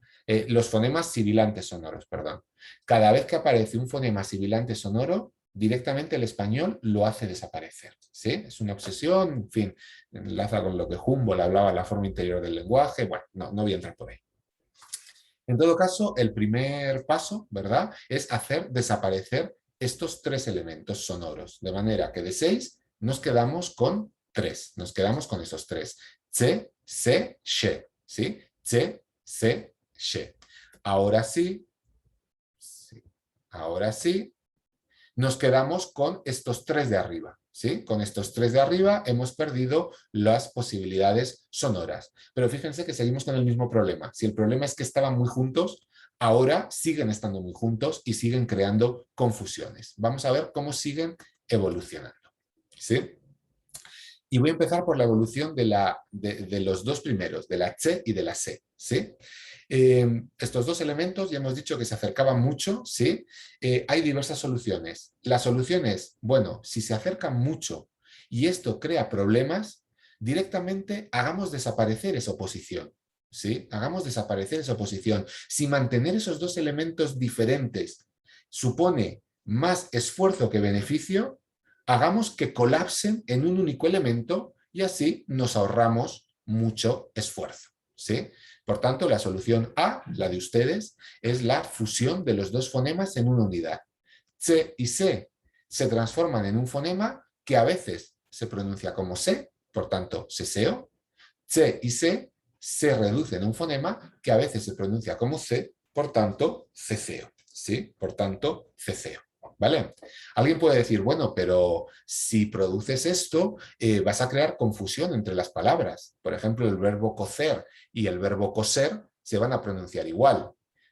Los fonemas sibilantes sonoros, perdón. Cada vez que aparece un fonema sibilante sonoro, directamente el español lo hace desaparecer, ¿sí? Es una obsesión, en fin, enlaza con lo que Humboldt hablaba de la forma interior del lenguaje. Bueno, no voy a entrar por ahí. En todo caso, el primer paso, ¿verdad?, es hacer desaparecer estos 3 elementos sonoros, de manera que de 6 nos quedamos con 3, nos quedamos con esos 3. Tse, se, she, ¿sí? Tse, se, she. Ahora sí, nos quedamos con estos 3 de arriba, ¿sí? Con estos 3 de arriba hemos perdido las posibilidades sonoras. Pero fíjense que seguimos con el mismo problema. Si el problema es que estaban muy juntos, ahora siguen estando muy juntos y siguen creando confusiones. Vamos a ver cómo siguen evolucionando, ¿sí? Y voy a empezar por la evolución de los 2 primeros, de la tse y de la se, ¿sí? Estos 2 elementos ya hemos dicho que se acercaban mucho, ¿sí? Hay diversas soluciones. La solución es, bueno, si se acercan mucho y esto crea problemas, directamente hagamos desaparecer esa oposición, ¿sí? Hagamos desaparecer esa oposición. Si mantener esos 2 elementos diferentes supone más esfuerzo que beneficio, hagamos que colapsen en un único elemento y así nos ahorramos mucho esfuerzo, ¿sí? Por tanto, la solución A, la de ustedes, es la fusión de los 2 fonemas en una unidad. Tse y se se transforman en un fonema que a veces se pronuncia como se, por tanto, seseo. Tse y se reducen a un fonema que a veces se pronuncia como ce, por tanto, ceseo, ¿sí? Por tanto, ceseo. ¿Vale? Alguien puede decir, bueno, pero si produces esto, vas a crear confusión entre las palabras. Por ejemplo, el verbo cocer y el verbo coser se van a pronunciar igual.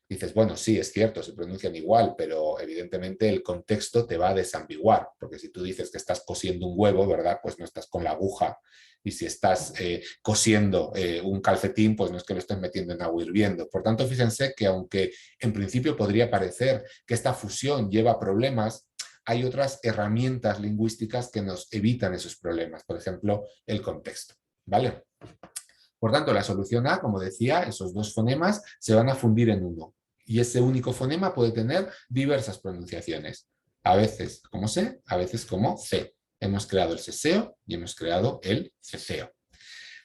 Dices, bueno, sí, es cierto, se pronuncian igual, pero evidentemente el contexto te va a desambiguar, porque si tú dices que estás cosiendo un huevo, ¿verdad? Pues no estás con la aguja, y si estás cosiendo un calcetín, pues no es que lo estés metiendo en agua hirviendo. Por tanto, fíjense que aunque en principio podría parecer que esta fusión lleva problemas, hay otras herramientas lingüísticas que nos evitan esos problemas, por ejemplo, el contexto, ¿vale? Por tanto, la solución A, como decía, esos dos fonemas se van a fundir en uno. Y ese único fonema puede tener diversas pronunciaciones. A veces como C, a veces como C. Hemos creado el seseo y hemos creado el ceseo.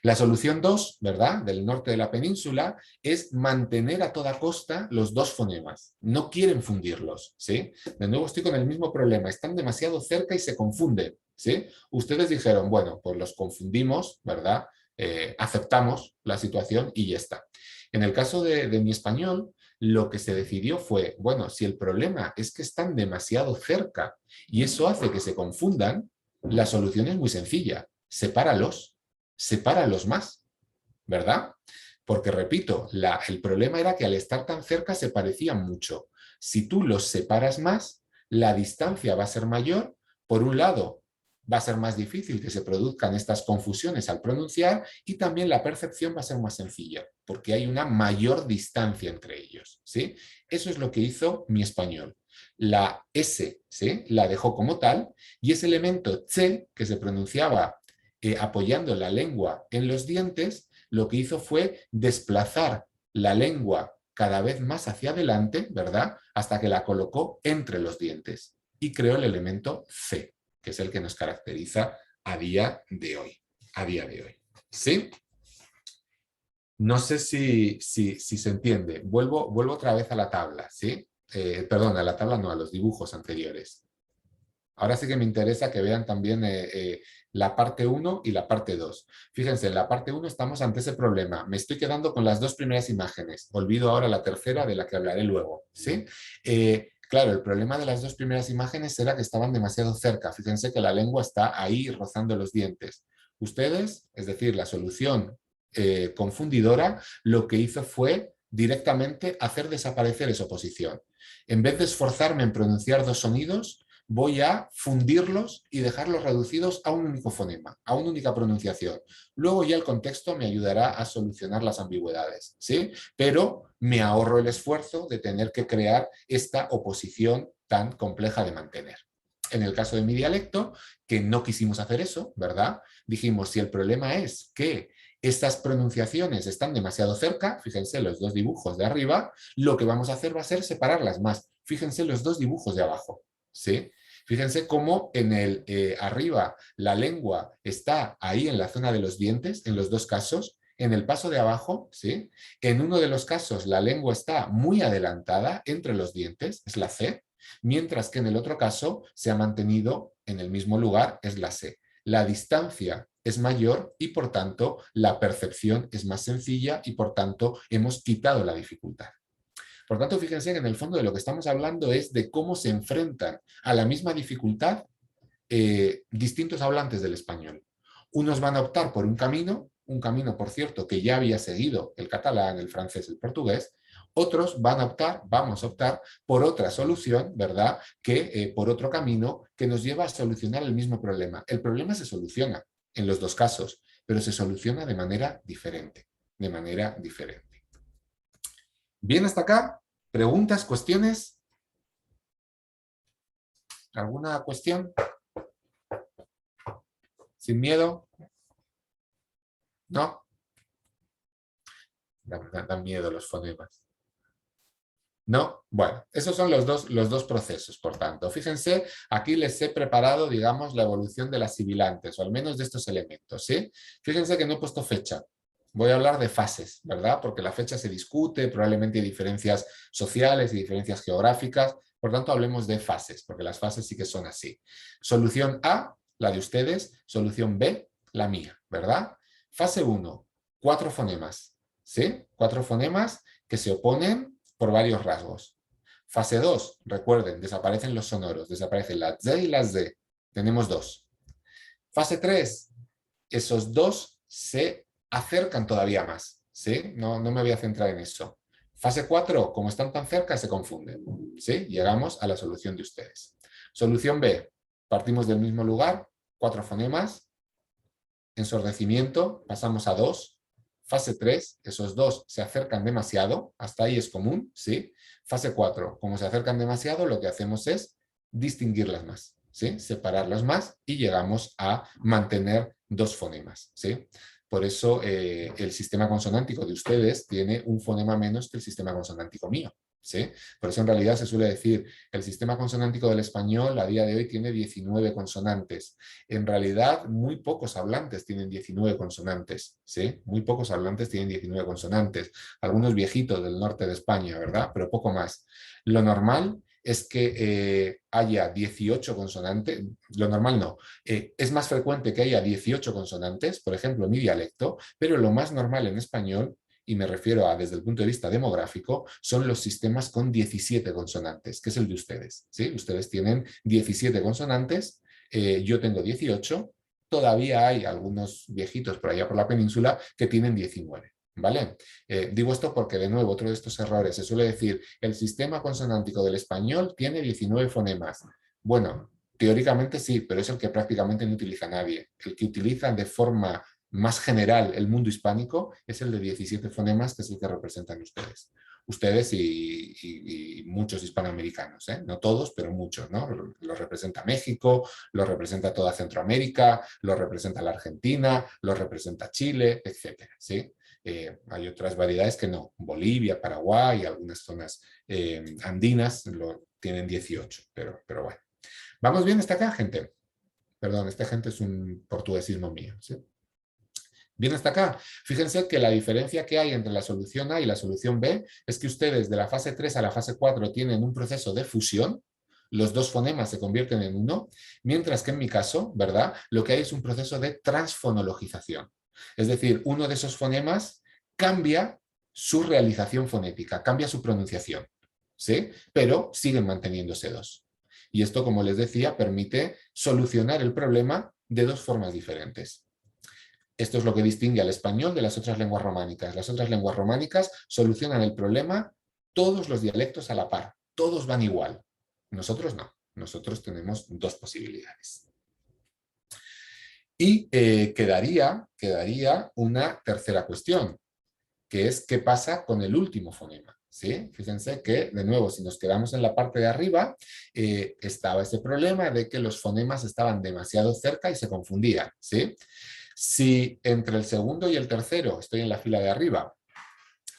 La solución 2, ¿verdad?, del norte de la península, es mantener a toda costa los dos fonemas. No quieren fundirlos, ¿sí? De nuevo estoy con el mismo problema. Están demasiado cerca y se confunden, ¿sí? Ustedes dijeron, bueno, pues los confundimos, ¿verdad? Aceptamos la situación y ya está. En el caso de mi español, lo que se decidió fue, bueno, si el problema es que están demasiado cerca y eso hace que se confundan, la solución es muy sencilla. Sepáralos más, ¿verdad? Porque, repito, el problema era que al estar tan cerca se parecían mucho. Si tú los separas más, la distancia va a ser mayor. Por un lado, va a ser más difícil que se produzcan estas confusiones al pronunciar y también la percepción va a ser más sencilla, porque hay una mayor distancia entre ellos, ¿sí? Eso es lo que hizo mi español. La S, ¿sí?, la dejó como tal y ese elemento che, que se pronunciaba apoyando la lengua en los dientes, lo que hizo fue desplazar la lengua cada vez más hacia adelante, ¿verdad?, hasta que la colocó entre los dientes y creó el elemento C, que es el que nos caracteriza a día de hoy. A día de hoy. ¿Sí? No sé si se entiende. Vuelvo otra vez a la tabla, ¿sí? Perdón, a la tabla no, a los dibujos anteriores. Ahora sí que me interesa que vean también la parte 1 y la parte 2. Fíjense, en la parte 1 estamos ante ese problema. Me estoy quedando con las dos primeras imágenes. Olvido ahora la tercera, de la que hablaré luego, ¿sí? Claro, el problema de las dos primeras imágenes era que estaban demasiado cerca. Fíjense que la lengua está ahí rozando los dientes. Ustedes, es decir, la solución confundidora, lo que hizo fue directamente hacer desaparecer esa oposición. En vez de esforzarme en pronunciar dos sonidos, voy a fundirlos y dejarlos reducidos a un único fonema, a una única pronunciación. Luego ya el contexto me ayudará a solucionar las ambigüedades, ¿sí? Pero me ahorro el esfuerzo de tener que crear esta oposición tan compleja de mantener. En el caso de mi dialecto, que no quisimos hacer eso, ¿verdad? Dijimos, si el problema es que estas pronunciaciones están demasiado cerca, fíjense los dos dibujos de arriba, lo que vamos a hacer va a ser separarlas más. Fíjense los dos dibujos de abajo, ¿sí? Fíjense cómo en el arriba la lengua está ahí en la zona de los dientes, en los dos casos. En el paso de abajo, ¿sí?, en uno de los casos la lengua está muy adelantada entre los dientes, es la C, mientras que en el otro caso se ha mantenido en el mismo lugar, es la C. La distancia es mayor y por tanto la percepción es más sencilla y por tanto hemos quitado la dificultad. Por tanto, fíjense que en el fondo de lo que estamos hablando es de cómo se enfrentan a la misma dificultad distintos hablantes del español. Unos van a optar por un camino, por cierto, que ya había seguido el catalán, el francés, el portugués. Otros vamos a optar por otra solución, ¿verdad?, que por otro camino que nos lleva a solucionar el mismo problema. El problema se soluciona en los dos casos, pero se soluciona de manera diferente, Bien, hasta acá. ¿Preguntas, cuestiones? ¿Alguna cuestión? ¿Sin miedo? ¿No? Dan miedo los fonemas. ¿No? Bueno, esos son los dos procesos, por tanto. Fíjense, aquí les he preparado, digamos, la evolución de las sibilantes, o al menos de estos elementos, ¿sí? Fíjense que no he puesto fecha. Voy a hablar de fases, ¿verdad? Porque la fecha se discute, probablemente hay diferencias sociales y diferencias geográficas, por tanto hablemos de fases, porque las fases sí que son así. Solución A, la de ustedes, solución B, la mía, ¿verdad? Fase 1, 4 fonemas, ¿sí? 4 fonemas que se oponen por varios rasgos. Fase 2, recuerden, desaparecen los sonoros, desaparecen la Z y la Z, tenemos 2. Fase 3, esos dos se acercan todavía más, ¿sí? No me voy a centrar en eso. Fase 4, como están tan cerca, se confunden. ¿Sí? Llegamos a la solución de ustedes. Solución B, partimos del mismo lugar, 4 fonemas, ensordecimiento, pasamos a 2. Fase 3, esos 2 se acercan demasiado, hasta ahí es común, ¿sí? Fase 4, como se acercan demasiado, lo que hacemos es distinguirlas más, ¿sí? Separarlas más y llegamos a mantener 2 fonemas, ¿sí? Por eso el sistema consonántico de ustedes tiene un fonema menos que el sistema consonántico mío, ¿sí? Por eso en realidad se suele decir, el sistema consonántico del español a día de hoy tiene 19 consonantes. En realidad, muy pocos hablantes tienen 19 consonantes, ¿sí? Muy pocos hablantes tienen 19 consonantes. Algunos viejitos del norte de España, ¿verdad? Pero poco más. Lo normal es que haya 18 consonantes, lo normal no, es más frecuente que haya 18 consonantes, por ejemplo, mi dialecto, pero lo más normal en español, y me refiero a desde el punto de vista demográfico, son los sistemas con 17 consonantes, que es el de ustedes, ¿sí? Ustedes tienen 17 consonantes, yo tengo 18, todavía hay algunos viejitos por allá por la península que tienen 19. ¿Vale? Digo esto porque, de nuevo, otro de estos errores, se suele decir, el sistema consonántico del español tiene 19 fonemas. Bueno, teóricamente sí, pero es el que prácticamente no utiliza nadie. El que utiliza de forma más general el mundo hispánico es el de 17 fonemas, que es el que representan ustedes. Ustedes y muchos hispanoamericanos, ¿eh? No todos, pero muchos, ¿no? Los representa México, los representa toda Centroamérica, los representa la Argentina, los representa Chile, etcétera, ¿sí? Hay otras variedades que no, Bolivia, Paraguay, algunas zonas andinas tienen 18, pero bueno. ¿Vamos bien hasta acá, gente? Perdón, esta gente es un portuguesismo mío, ¿sí? Bien hasta acá. Fíjense que la diferencia que hay entre la solución A y la solución B es que ustedes de la fase 3 a la fase 4 tienen un proceso de fusión, los 2 fonemas se convierten en uno, mientras que en mi caso, ¿verdad? Lo que hay es un proceso de transfonologización. Es decir, uno de esos fonemas cambia su realización fonética, cambia su pronunciación, ¿sí? Pero siguen manteniéndose 2. Y esto, como les decía, permite solucionar el problema de 2 formas diferentes. Esto es lo que distingue al español de las otras lenguas románicas. Las otras lenguas románicas solucionan el problema todos los dialectos a la par, todos van igual. Nosotros no, nosotros tenemos 2 posibilidades. Y quedaría una tercera cuestión, que es qué pasa con el último fonema. ¿Sí? Fíjense que, de nuevo, si nos quedamos en la parte de arriba, estaba ese problema de que los fonemas estaban demasiado cerca y se confundían. ¿Sí? Si entre el segundo y el tercero, estoy en la fila de arriba,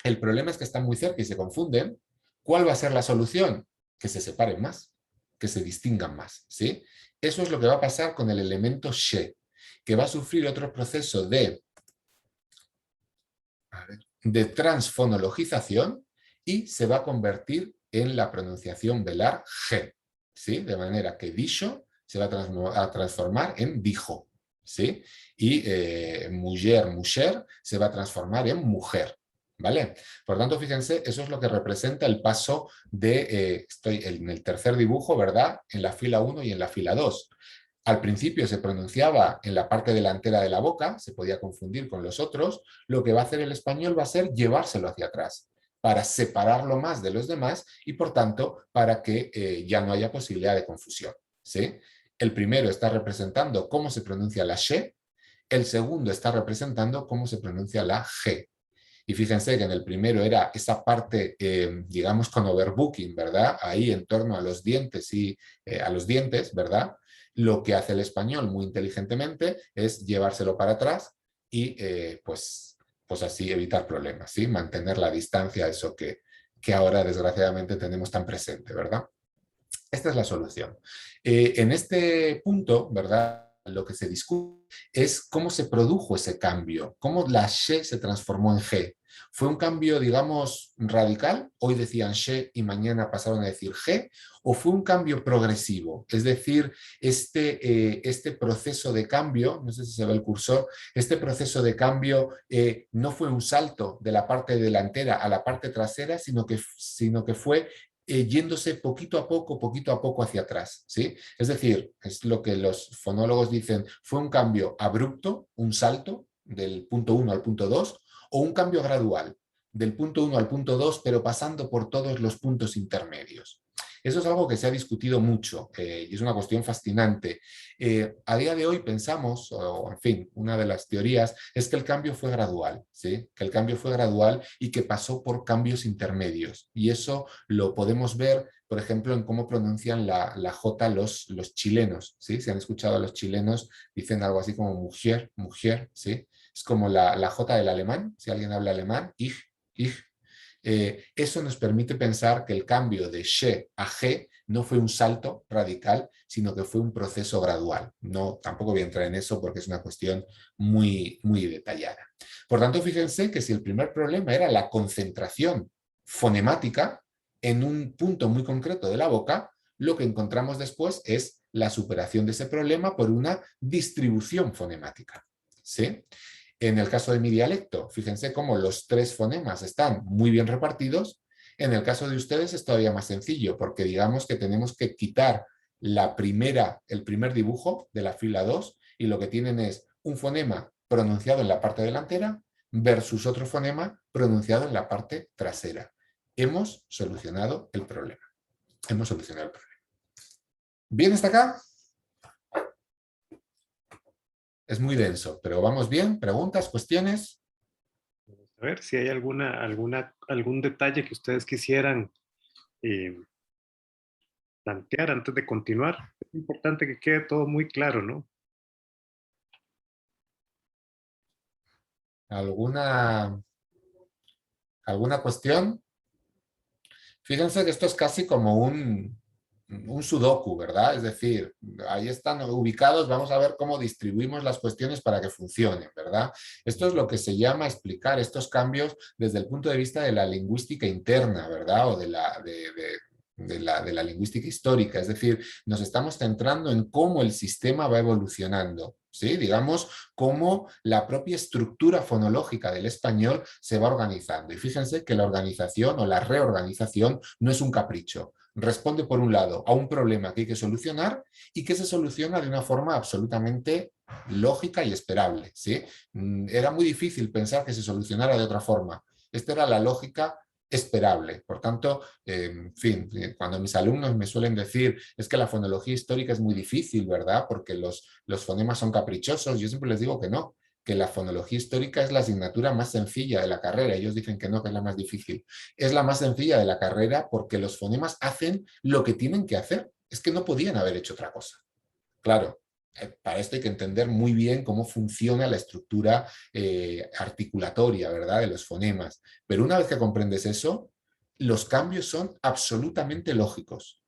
el problema es que están muy cerca y se confunden, ¿cuál va a ser la solución? Que se separen más, que se distingan más. ¿Sí? Eso es lo que va a pasar con el elemento she, que va a sufrir otro proceso de transfonologización y se va a convertir en la pronunciación velar G, ¿sí? De manera que dicho se va a transformar en dijo, ¿sí? Y mujer se va a transformar en mujer, ¿vale? Por tanto, fíjense, eso es lo que representa el paso de, estoy en el tercer dibujo, ¿verdad? En la fila 1 y en la fila 2. Al principio se pronunciaba en la parte delantera de la boca, se podía confundir con los otros. Lo que va a hacer el español va a ser llevárselo hacia atrás, para separarlo más de los demás y, por tanto, para que ya no haya posibilidad de confusión, ¿sí? El primero está representando cómo se pronuncia la she, el segundo está representando cómo se pronuncia la g. Y fíjense que en el primero era esa parte, digamos, con overbooking, ¿verdad? Ahí en torno a los dientes ¿verdad? Lo que hace el español muy inteligentemente es llevárselo para atrás y pues así evitar problemas, ¿sí? Mantener la distancia, eso que ahora desgraciadamente tenemos tan presente, ¿verdad? Esta es la solución. En este punto, ¿verdad? Lo que se discute es cómo se produjo ese cambio, cómo la she se transformó en g. ¿Fue un cambio, digamos, radical? Hoy decían she y mañana pasaron a decir g, ¿o fue un cambio progresivo? Es decir, este proceso de cambio, no sé si se ve el cursor, este proceso de cambio no fue un salto de la parte delantera a la parte trasera, sino que fue yéndose poquito a poco hacia atrás, ¿sí? Es decir, es lo que los fonólogos dicen, fue un cambio abrupto, un salto del punto 1 al punto 2, o un cambio gradual. del punto 1 al punto 2, pero pasando por todos los puntos intermedios. Eso es algo que se ha discutido mucho y es una cuestión fascinante. A día de hoy pensamos, o en fin, una de las teorías es que el cambio fue gradual, ¿sí? Que el cambio fue gradual y que pasó por cambios intermedios. Y eso lo podemos ver, por ejemplo, en cómo pronuncian la J los chilenos, ¿sí? Si han escuchado a los chilenos, dicen algo así como mujer, mujer, ¿sí? Es como la J del alemán, si alguien habla alemán, ich. Eso nos permite pensar que el cambio de she a ge no fue un salto radical, sino que fue un proceso gradual. No, tampoco voy a entrar en eso porque es una cuestión muy, muy detallada. Por tanto, fíjense que si el primer problema era la concentración fonemática en un punto muy concreto de la boca, lo que encontramos después es la superación de ese problema por una distribución fonemática, ¿sí? En el caso de mi dialecto, fíjense cómo los 3 fonemas están muy bien repartidos. En el caso de ustedes es todavía más sencillo, porque digamos que tenemos que quitar el primer dibujo de la fila 2 y lo que tienen es un fonema pronunciado en la parte delantera versus otro fonema pronunciado en la parte trasera. Hemos solucionado el problema. Hemos solucionado el problema. ¿Bien hasta acá? Es muy denso, pero vamos bien. ¿Preguntas, cuestiones? A ver si hay algún detalle que ustedes quisieran plantear antes de continuar. Es importante que quede todo muy claro, ¿no? ¿Alguna cuestión? Fíjense que esto es casi como un sudoku, ¿verdad? Es decir, ahí están ubicados, vamos a ver cómo distribuimos las cuestiones para que funcionen, ¿verdad? Esto es lo que se llama explicar estos cambios desde el punto de vista de la lingüística interna, ¿verdad? O de la lingüística histórica, es decir, nos estamos centrando en cómo el sistema va evolucionando, ¿sí? Digamos, cómo la propia estructura fonológica del español se va organizando. Y fíjense que la organización o la reorganización no es un capricho. Responde, por un lado, a un problema que hay que solucionar y que se soluciona de una forma absolutamente lógica y esperable, ¿sí? Era muy difícil pensar que se solucionara de otra forma. Esta era la lógica esperable. Por tanto, en fin, cuando mis alumnos me suelen decir es que la fonología histórica es muy difícil, ¿verdad? Porque los fonemas son caprichosos, yo siempre les digo que no, que la fonología histórica es la asignatura más sencilla de la carrera. Ellos dicen que no, que es la más difícil. Es la más sencilla de la carrera porque los fonemas hacen lo que tienen que hacer. Es que no podían haber hecho otra cosa. Claro, para esto hay que entender muy bien cómo funciona la estructura articulatoria, ¿verdad?, de los fonemas. Pero una vez que comprendes eso, los cambios son absolutamente lógicos,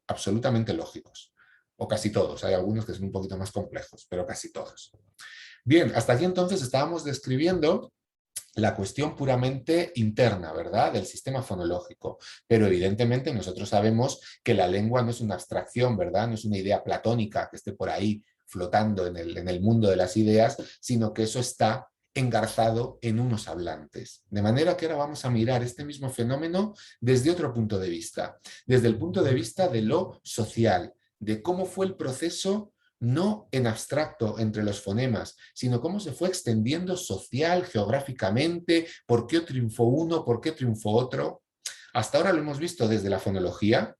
o casi todos. Hay algunos que son un poquito más complejos, pero casi todos. Bien, hasta aquí entonces estábamos describiendo la cuestión puramente interna, ¿verdad?, del sistema fonológico. Pero evidentemente nosotros sabemos que la lengua no es una abstracción, ¿verdad?, no es una idea platónica que esté por ahí flotando en el mundo de las ideas, sino que eso está engarzado en unos hablantes. De manera que ahora vamos a mirar este mismo fenómeno desde otro punto de vista, desde el punto de vista de lo social, de cómo fue el proceso no en abstracto entre los fonemas, sino cómo se fue extendiendo social, geográficamente, por qué triunfó uno, por qué triunfó otro. Hasta ahora lo hemos visto desde la fonología,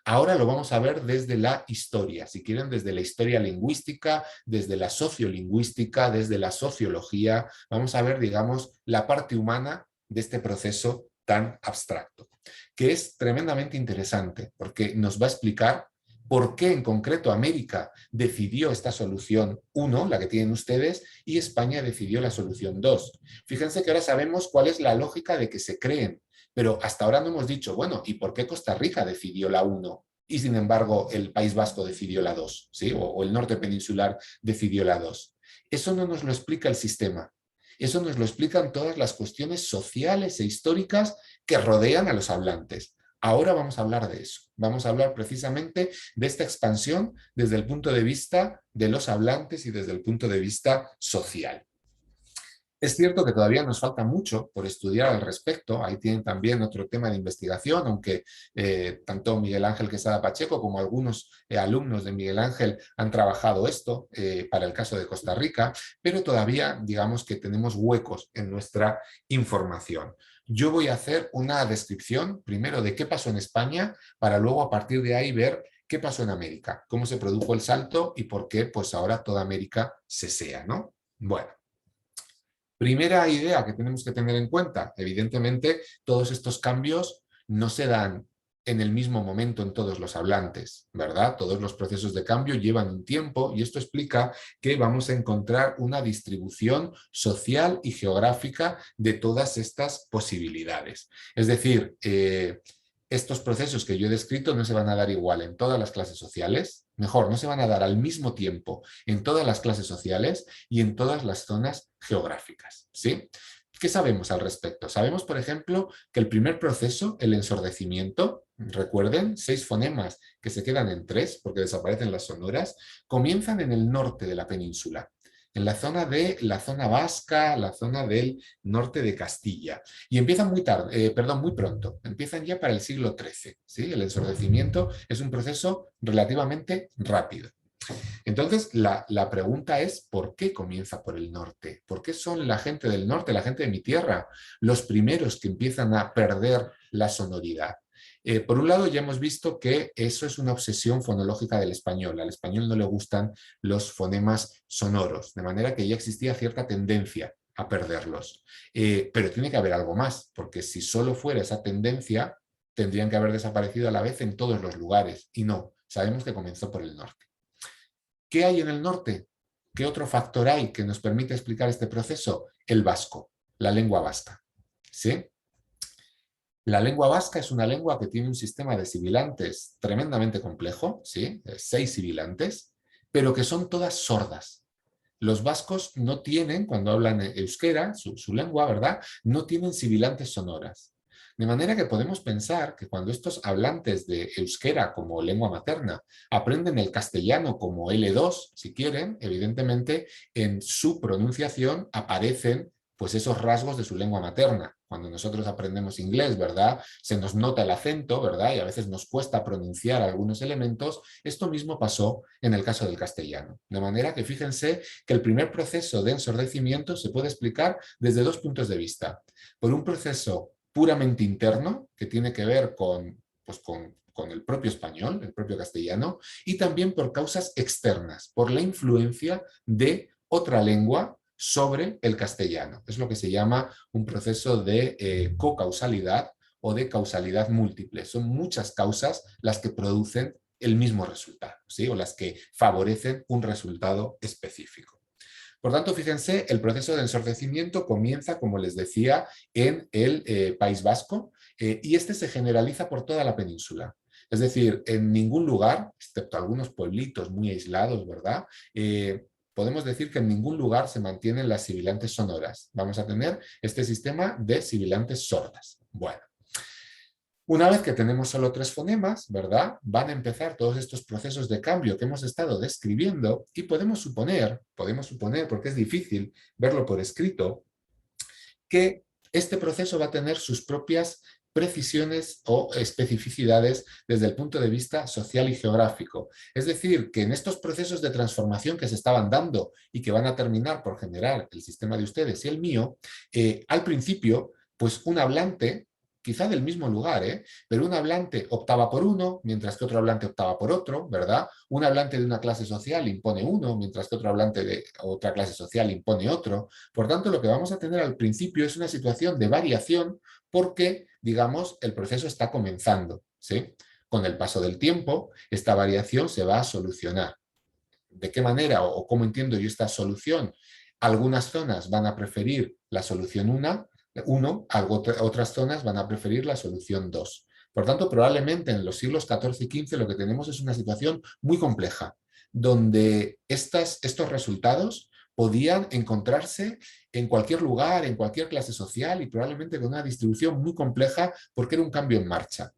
ahora lo vamos a ver desde la historia, si quieren desde la historia lingüística, desde la sociolingüística, desde la sociología, vamos a ver, digamos, la parte humana de este proceso tan abstracto, que es tremendamente interesante porque nos va a explicar por qué en concreto América decidió esta solución 1, la que tienen ustedes, y España decidió la solución 2. Fíjense que ahora sabemos cuál es la lógica de que se creen, pero hasta ahora no hemos dicho, bueno, ¿y por qué Costa Rica decidió la 1? Y sin embargo el País Vasco decidió la 2, ¿sí? O el norte peninsular decidió la 2. Eso no nos lo explica el sistema. Eso nos lo explican todas las cuestiones sociales e históricas que rodean a los hablantes. Ahora vamos a hablar de eso. Vamos a hablar precisamente de esta expansión desde el punto de vista de los hablantes y desde el punto de vista social. Es cierto que todavía nos falta mucho por estudiar al respecto. Ahí tienen también otro tema de investigación, aunque tanto Miguel Ángel Quesada Pacheco como algunos alumnos de Miguel Ángel han trabajado esto para el caso de Costa Rica, pero todavía digamos que tenemos huecos en nuestra información. yo voy a hacer una descripción primero de qué pasó en España para luego a partir de ahí ver qué pasó en América, cómo se produjo el salto y por qué pues ahora toda América sesea, ¿no? Bueno. Primera idea que tenemos que tener en cuenta, evidentemente todos estos cambios no se dan en el mismo momento en todos los hablantes, ¿verdad? Todos los procesos de cambio llevan un tiempo y esto explica que vamos a encontrar una distribución social y geográfica de todas estas posibilidades. Es decir, estos procesos que yo he descrito no se van a dar igual en todas las clases sociales, mejor, no se van a dar al mismo tiempo en todas las clases sociales y en todas las zonas geográficas, ¿sí? ¿Qué sabemos al respecto? Sabemos, por ejemplo, que el primer proceso, el ensordecimiento, recuerden, 6 fonemas que se quedan en 3 porque desaparecen las sonoras, comienzan en el norte de la península, en la zona vasca, la zona del norte de Castilla. Y empiezan muy pronto, empiezan ya para el siglo XIII. ¿Sí? El ensordecimiento es un proceso relativamente rápido. Entonces, la pregunta es, ¿por qué comienza por el norte? ¿Por qué son la gente del norte, la gente de mi tierra, los primeros que empiezan a perder la sonoridad? Por un lado, ya hemos visto que eso es una obsesión fonológica del español. Al español no le gustan los fonemas sonoros, de manera que ya existía cierta tendencia a perderlos. Pero tiene que haber algo más, porque si solo fuera esa tendencia, tendrían que haber desaparecido a la vez en todos los lugares. Y no, sabemos que comenzó por el norte. ¿Qué hay en el norte? ¿Qué otro factor hay que nos permite explicar este proceso? El vasco, la lengua vasca. ¿Sí? La lengua vasca es una lengua que tiene un sistema de sibilantes tremendamente complejo, ¿sí? 6 sibilantes, pero que son todas sordas. Los vascos no tienen, cuando hablan euskera, su lengua, ¿verdad? No tienen sibilantes sonoras. De manera que podemos pensar que cuando estos hablantes de euskera como lengua materna aprenden el castellano como L2, si quieren, evidentemente en su pronunciación aparecen pues esos rasgos de su lengua materna. Cuando nosotros aprendemos inglés, ¿verdad? Se nos nota el acento, ¿verdad? Y a veces nos cuesta pronunciar algunos elementos. Esto mismo pasó en el caso del castellano. De manera que fíjense que el primer proceso de ensordecimiento se puede explicar desde 2 puntos de vista. Por un proceso puramente interno, que tiene que ver con el propio español, el propio castellano, y también por causas externas, por la influencia de otra lengua sobre el castellano. Es lo que se llama un proceso de cocausalidad o de causalidad múltiple. Son muchas causas las que producen el mismo resultado, ¿sí? O las que favorecen un resultado específico. Por tanto, fíjense, el proceso de ensordecimiento comienza, como les decía, en el País Vasco y este se generaliza por toda la península. Es decir, en ningún lugar, excepto algunos pueblitos muy aislados, ¿verdad? Podemos decir que en ningún lugar se mantienen las sibilantes sonoras. Vamos a tener este sistema de sibilantes sordas. Bueno. Una vez que tenemos solo 3 fonemas, ¿verdad? Van a empezar todos estos procesos de cambio que hemos estado describiendo y podemos suponer, porque es difícil verlo por escrito, que este proceso va a tener sus propias precisiones o especificidades desde el punto de vista social y geográfico. Es decir, que en estos procesos de transformación que se estaban dando y que van a terminar por generar el sistema de ustedes y el mío, al principio, pues un hablante, quizá del mismo lugar, pero un hablante optaba por uno, mientras que otro hablante optaba por otro, ¿verdad? Un hablante de una clase social impone uno, mientras que otro hablante de otra clase social impone otro. Por tanto, lo que vamos a tener al principio es una situación de variación porque, digamos, el proceso está comenzando, ¿sí? Con el paso del tiempo, esta variación se va a solucionar. ¿De qué manera o cómo entiendo yo esta solución? Algunas zonas van a preferir la solución 1, otras zonas van a preferir la solución 2. Por tanto, probablemente en los siglos XIV y XV lo que tenemos es una situación muy compleja, donde estos resultados podían encontrarse en cualquier lugar, en cualquier clase social y probablemente con una distribución muy compleja porque era un cambio en marcha.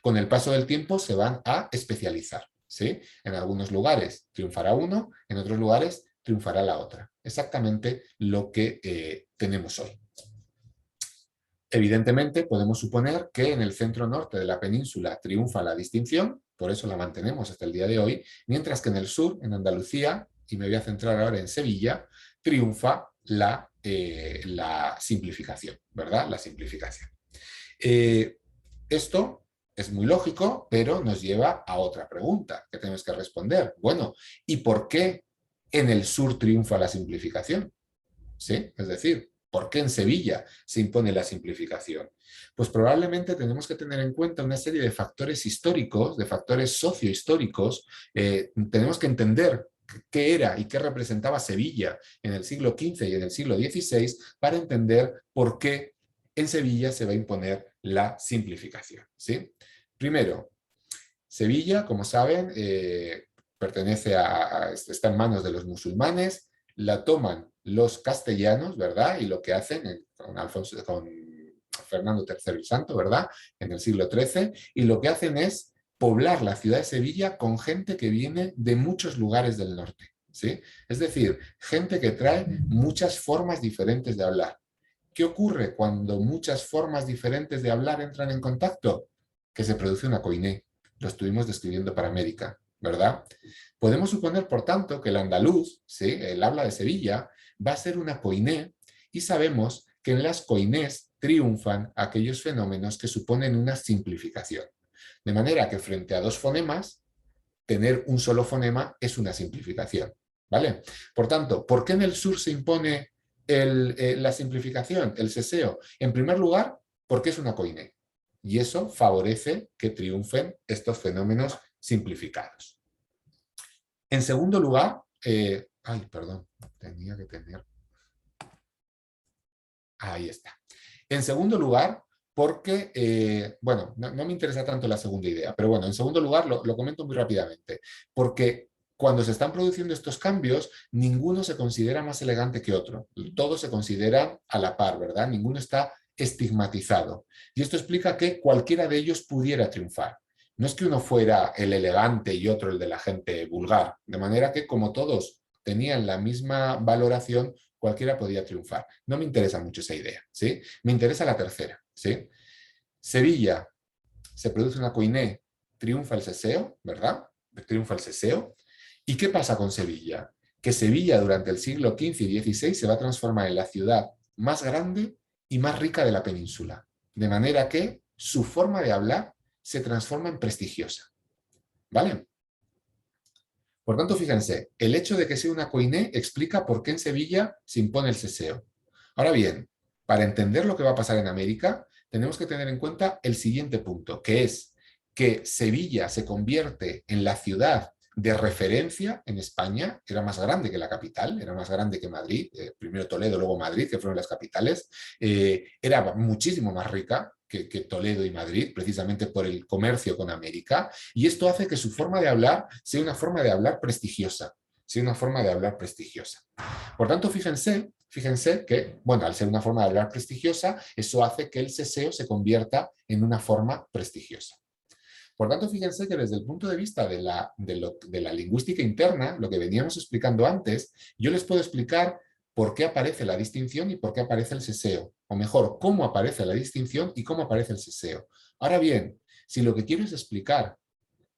Con el paso del tiempo se van a especializar, ¿sí? En algunos lugares triunfará uno, en otros lugares triunfará la otra. Exactamente lo que tenemos hoy. Evidentemente, podemos suponer que en el centro norte de la península triunfa la distinción, por eso la mantenemos hasta el día de hoy, mientras que en el sur, en Andalucía, y me voy a centrar ahora en Sevilla, triunfa la la simplificación, ¿verdad? La simplificación. Esto es muy lógico, pero nos lleva a otra pregunta que tenemos que responder. Bueno, ¿y por qué en el sur triunfa la simplificación? ¿Sí? Es decir, ¿por qué en Sevilla se impone la simplificación? Pues probablemente tenemos que tener en cuenta una serie de factores históricos, de factores sociohistóricos. Tenemos que entender qué era y qué representaba Sevilla en el siglo XV y en el siglo XVI para entender por qué en Sevilla se va a imponer la simplificación, ¿sí? Primero, Sevilla, como saben, está en manos de los musulmanes, la toman los castellanos, ¿verdad? Y lo que hacen con Fernando III el Santo, ¿verdad? En el siglo XIII, y lo que hacen es poblar la ciudad de Sevilla con gente que viene de muchos lugares del norte, ¿sí? Es decir, gente que trae muchas formas diferentes de hablar. ¿Qué ocurre cuando muchas formas diferentes de hablar entran en contacto? Que se produce una coiné. Lo estuvimos describiendo para América, ¿verdad? Podemos suponer, por tanto, que el andaluz, ¿sí? El habla de Sevilla, va a ser una coiné, y sabemos que en las coinés triunfan aquellos fenómenos que suponen una simplificación. De manera que frente a dos fonemas, tener un solo fonema es una simplificación, ¿vale? Por tanto, ¿por qué en el sur se impone la simplificación, el seseo? En primer lugar, porque es una coiné. Y eso favorece que triunfen estos fenómenos simplificados. En segundo lugar, tenía que tener... Ahí está. En segundo lugar, porque, bueno, no me interesa tanto la segunda idea, pero bueno, en segundo lugar lo comento muy rápidamente, porque cuando se están produciendo estos cambios, ninguno se considera más elegante que otro, todos se consideran a la par, ¿verdad? Ninguno está estigmatizado. Y esto explica que cualquiera de ellos pudiera triunfar. No es que uno fuera el elegante y otro el de la gente vulgar, de manera que como todos tenían la misma valoración, cualquiera podía triunfar. No me interesa mucho esa idea, ¿sí? Me interesa la tercera, ¿sí? Sevilla, se produce una coiné, triunfa el seseo, ¿verdad? Triunfa el seseo. ¿Y qué pasa con Sevilla? Que Sevilla durante el siglo XV y XVI se va a transformar en la ciudad más grande y más rica de la península. De manera que su forma de hablar se transforma en prestigiosa, ¿vale? Por tanto, fíjense, el hecho de que sea una coiné explica por qué en Sevilla se impone el seseo. Ahora bien, para entender lo que va a pasar en América, tenemos que tener en cuenta el siguiente punto, que es que Sevilla se convierte en la ciudad de referencia en España. Era más grande que la capital, era más grande que Madrid, primero Toledo, luego Madrid, que fueron las capitales, era muchísimo más rica que Toledo y Madrid, precisamente por el comercio con América, y esto hace que su forma de hablar sea una forma de hablar prestigiosa, sea una forma de hablar prestigiosa. Por tanto, fíjense que, bueno, al ser una forma de hablar prestigiosa, eso hace que el seseo se convierta en una forma prestigiosa. Por tanto, fíjense que desde el punto de vista de la lingüística interna, lo que veníamos explicando antes, yo les puedo explicar por qué aparece la distinción y por qué aparece el seseo. O mejor, cómo aparece la distinción y cómo aparece el seseo. Ahora bien, si lo que quiero es explicar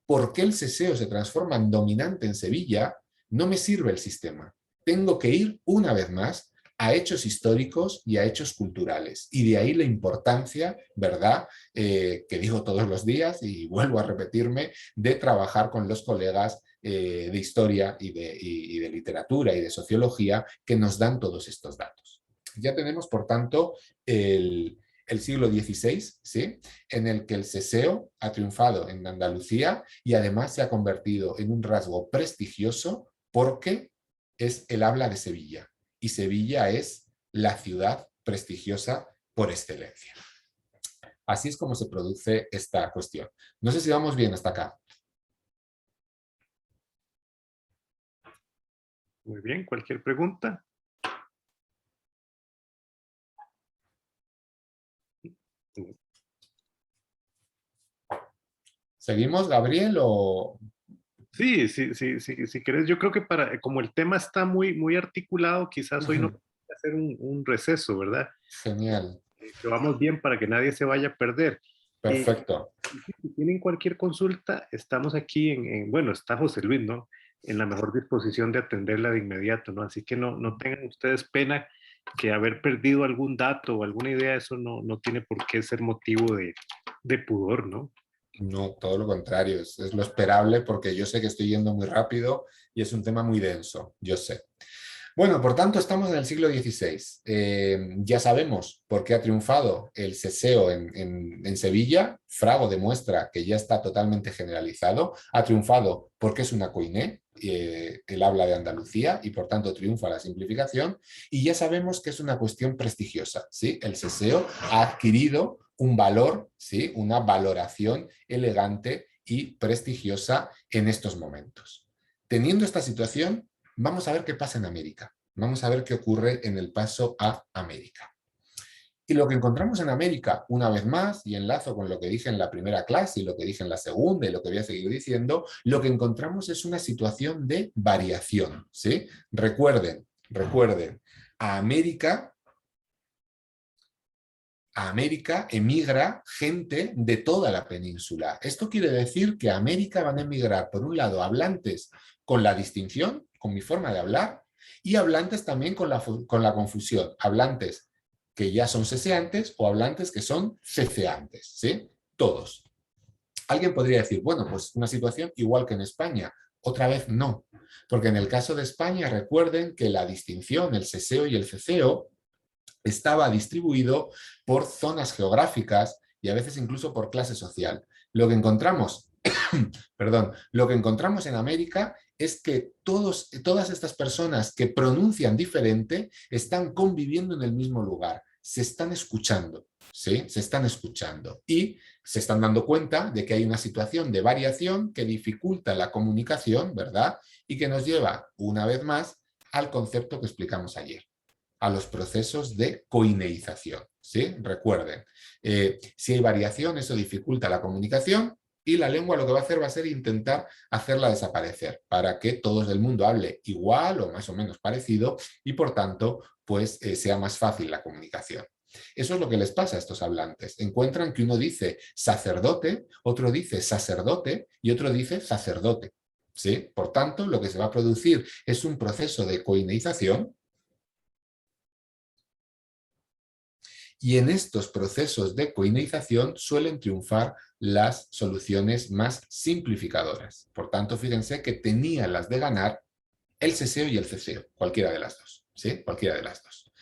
por qué el seseo se transforma en dominante en Sevilla, no me sirve el sistema. Tengo que ir una vez más a hechos históricos y a hechos culturales. Y de ahí la importancia, ¿verdad?, que digo todos los días y vuelvo a repetirme, de trabajar con los colegas de historia y de literatura y de sociología que nos dan todos estos datos. Ya tenemos, por tanto, el siglo XVI, ¿sí?, en el que el seseo ha triunfado en Andalucía y además se ha convertido en un rasgo prestigioso porque es el habla de Sevilla. Y Sevilla es la ciudad prestigiosa por excelencia. Así es como se produce esta cuestión. No sé si vamos bien hasta acá. Muy bien, cualquier pregunta. ¿Seguimos, Gabriel, o...? Sí, si querés, yo creo que como el tema está muy articulado, quizás hoy no hay que hacer un receso, ¿verdad? Genial. Que vamos bien para que nadie se vaya a perder. Perfecto. Si tienen cualquier consulta, estamos aquí bueno, está José Luis, ¿no? En la mejor disposición de atenderla de inmediato, ¿no? Así que no tengan ustedes pena que haber perdido algún dato o alguna idea, eso no tiene por qué ser motivo de pudor, ¿no? No, todo lo contrario, es lo esperable porque yo sé que estoy yendo muy rápido y es un tema muy denso, yo sé. Bueno, por tanto, estamos en el siglo XVI. Ya sabemos por qué ha triunfado el seseo en Sevilla. Frago demuestra que ya está totalmente generalizado. Ha triunfado porque es una coiné, el habla de Andalucía, y por tanto triunfa la simplificación. Y ya sabemos que es una cuestión prestigiosa, ¿sí? El seseo ha adquirido un valor, ¿sí? Una valoración elegante y prestigiosa en estos momentos. Teniendo esta situación, vamos a ver qué pasa en América. Vamos a ver qué ocurre en el paso a América. Y lo que encontramos en América, una vez más, y enlazo con lo que dije en la primera clase y lo que dije en la segunda y lo que voy a seguir diciendo, lo que encontramos es una situación de variación, ¿sí? Recuerden, a América emigra gente de toda la península. Esto quiere decir que a América van a emigrar, por un lado, hablantes con la distinción, con mi forma de hablar, y hablantes también con la confusión. Hablantes que ya son seseantes o hablantes que son ceceantes, ¿sí? Todos. Alguien podría decir, bueno, pues una situación igual que en España. Otra vez no, porque en el caso de España recuerden que la distinción, el seseo y el ceceo, estaba distribuido por zonas geográficas y a veces incluso por clase social. Lo que encontramos, lo que encontramos en América es que todas estas personas que pronuncian diferente están conviviendo en el mismo lugar, se están escuchando, ¿sí? Se están escuchando y se están dando cuenta de que hay una situación de variación que dificulta la comunicación, ¿verdad? Y que nos lleva, una vez más, al concepto que explicamos ayer, a los procesos de coineización, ¿sí? Recuerden, si hay variación, eso dificulta la comunicación y la lengua lo que va a hacer va a ser intentar hacerla desaparecer para que todo el mundo hable igual o más o menos parecido y por tanto, pues sea más fácil la comunicación. Eso es lo que les pasa a estos hablantes. Encuentran que uno dice sacerdote, otro dice sacerdote y otro dice sacerdote, ¿sí? Por tanto, lo que se va a producir es un proceso de coineización. Y en estos procesos de coineización suelen triunfar las soluciones más simplificadoras. Por tanto, fíjense que tenían las de ganar el seseo y el ceseo, cualquiera de las dos, ¿sí? Cualquiera de las dos.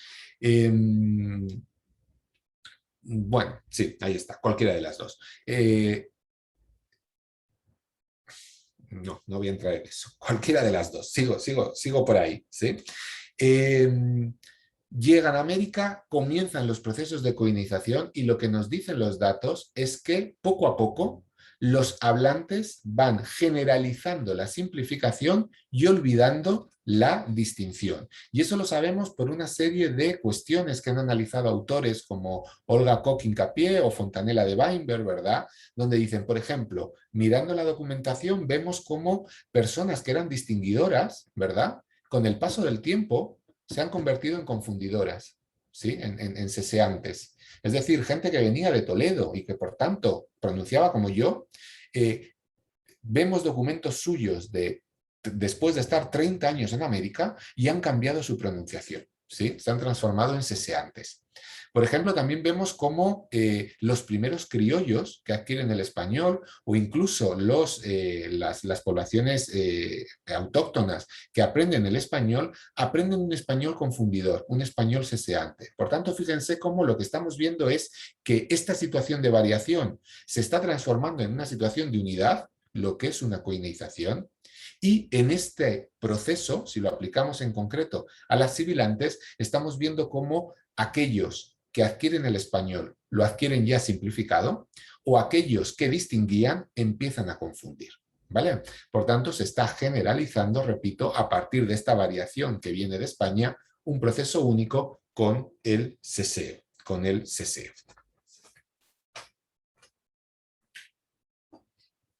Bueno, sí, ahí está, cualquiera de las dos. No voy a entrar en eso. Cualquiera de las dos. Sigo por ahí, ¿sí? Llegan a América, comienzan los procesos de coinización y lo que nos dicen los datos es que poco a poco los hablantes van generalizando la simplificación y olvidando la distinción. Y eso lo sabemos por una serie de cuestiones que han analizado autores como Olga Koch-Hincapié o Fontanella de Weinberg, ¿verdad? Donde dicen, por ejemplo, mirando la documentación vemos cómo personas que eran distinguidoras, ¿verdad? Con el paso del tiempo se han convertido en confundidoras, ¿sí? En seseantes. Es decir, gente que venía de Toledo y que por tanto pronunciaba como yo. Vemos documentos suyos después de estar 30 años en América y han cambiado su pronunciación, ¿sí? Se han transformado en seseantes. Por ejemplo, también vemos cómo los primeros criollos que adquieren el español o incluso las poblaciones autóctonas que aprenden el español, aprenden un español confundidor, un español seseante. Por tanto, fíjense cómo lo que estamos viendo es que esta situación de variación se está transformando en una situación de unidad, lo que es una coineización, y en este proceso, si lo aplicamos en concreto a las sibilantes, estamos viendo cómo aquellos que adquieren el español lo adquieren ya simplificado o aquellos que distinguían empiezan a confundir, ¿vale? Por tanto, se está generalizando, repito, a partir de esta variación que viene de España, un proceso único con el seseo,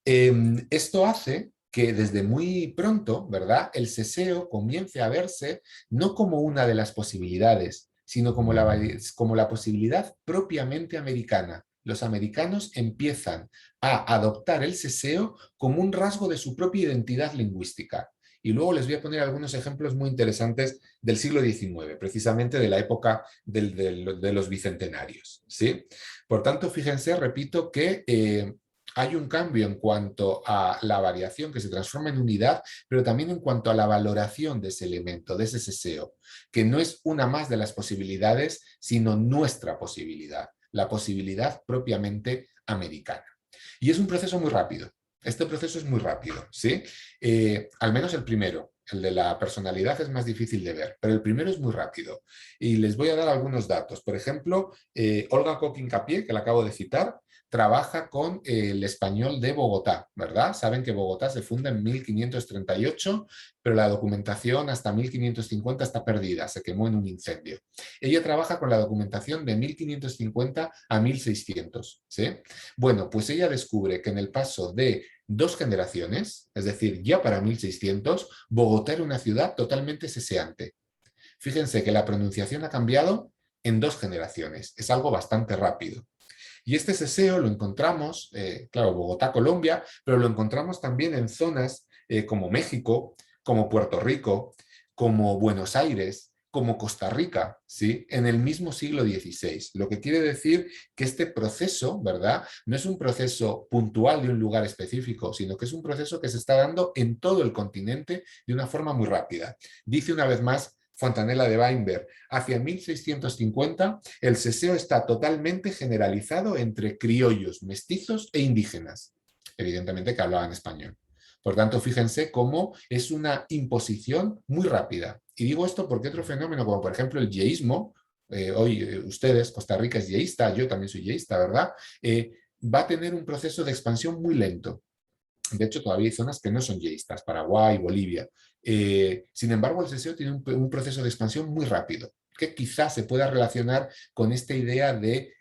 Esto hace que desde muy pronto, ¿verdad?, el seseo comience a verse no como una de las posibilidades, sino como la posibilidad propiamente americana. Los americanos empiezan a adoptar el seseo como un rasgo de su propia identidad lingüística. Y luego les voy a poner algunos ejemplos muy interesantes del siglo XIX, precisamente de la época de los bicentenarios, ¿sí? Por tanto, fíjense, repito que hay un cambio en cuanto a la variación que se transforma en unidad, pero también en cuanto a la valoración de ese elemento, de ese seseo, que no es una más de las posibilidades, sino nuestra posibilidad, la posibilidad propiamente americana. Y es un proceso muy rápido. Este proceso es muy rápido, ¿sí? Al menos el primero, el de la personalidad es más difícil de ver, pero el primero es muy rápido. Y les voy a dar algunos datos. Por ejemplo, Olga Koch-Incapié, que la acabo de citar, trabaja con el español de Bogotá, ¿verdad? Saben que Bogotá se funda en 1538, pero la documentación hasta 1550 está perdida, se quemó en un incendio. Ella trabaja con la documentación de 1550 a 1600, ¿sí? Bueno, pues ella descubre que en el paso de 2 generaciones, es decir, ya para 1600, Bogotá era una ciudad totalmente seseante. Fíjense que la pronunciación ha cambiado en 2 generaciones, es algo bastante rápido. Y este seseo lo encontramos, claro, Bogotá, Colombia, pero lo encontramos también en zonas como México, como Puerto Rico, como Buenos Aires, como Costa Rica, ¿sí? En el mismo siglo XVI. Lo que quiere decir que este proceso, ¿verdad? No es un proceso puntual de un lugar específico, sino que es un proceso que se está dando en todo el continente de una forma muy rápida. Dice una vez más Fontanella de Weinberg, hacia 1650 el seseo está totalmente generalizado entre criollos, mestizos e indígenas, evidentemente que hablaban español. Por tanto, fíjense cómo es una imposición muy rápida. Y digo esto porque otro fenómeno, como por ejemplo el yeísmo, hoy ustedes, Costa Rica es yeísta, yo también soy yeísta, ¿verdad? Va a tener un proceso de expansión muy lento. De hecho, todavía hay zonas que no son yeístas, Paraguay, Bolivia. Sin embargo, el seseo tiene un proceso de expansión muy rápido, que quizás se pueda relacionar con esta idea de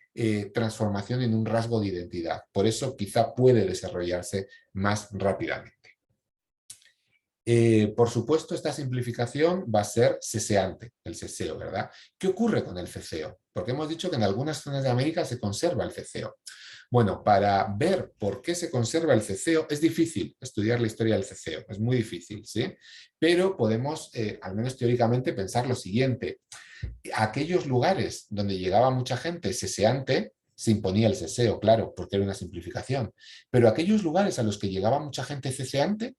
transformación en un rasgo de identidad. Por eso quizá puede desarrollarse más rápidamente. Por supuesto, esta simplificación va a ser seseante, el seseo, ¿verdad? ¿Qué ocurre con el ceseo? Porque hemos dicho que en algunas zonas de América se conserva el ceseo. Bueno, para ver por qué se conserva el ceseo, es difícil estudiar la historia del ceseo, es muy difícil, ¿sí? Pero podemos, al menos teóricamente, pensar lo siguiente. Aquellos lugares donde llegaba mucha gente seseante, se imponía el ceseo, claro, porque era una simplificación. Pero aquellos lugares a los que llegaba mucha gente ceseante,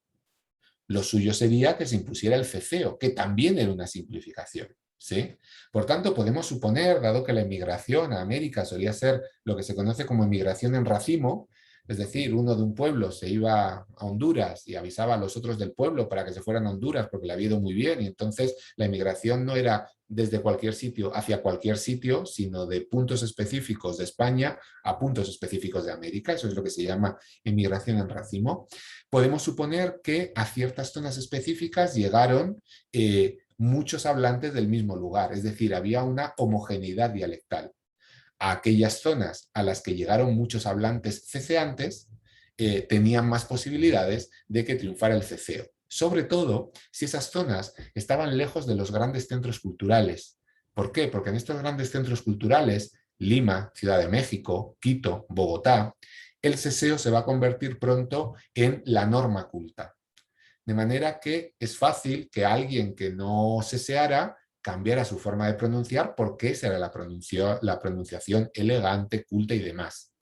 lo suyo sería que se impusiera el ceseo, que también era una simplificación, ¿sí? Por tanto, podemos suponer, dado que la emigración a América solía ser lo que se conoce como emigración en racimo, es decir, uno de un pueblo se iba a Honduras y avisaba a los otros del pueblo para que se fueran a Honduras porque le había ido muy bien, y entonces la emigración no era desde cualquier sitio hacia cualquier sitio, sino de puntos específicos de España a puntos específicos de América. Eso es lo que se llama emigración en racimo. Podemos suponer que a ciertas zonas específicas llegaron muchos hablantes del mismo lugar, es decir, había una homogeneidad dialectal. A aquellas zonas a las que llegaron muchos hablantes ceceantes, tenían más posibilidades de que triunfara el ceseo. Sobre todo si esas zonas estaban lejos de los grandes centros culturales. ¿Por qué? Porque en estos grandes centros culturales, Lima, Ciudad de México, Quito, Bogotá, el ceseo se va a convertir pronto en la norma culta. De manera que es fácil que alguien que no ceseara cambiara su forma de pronunciar porque esa era la pronunciación elegante, culta y demás.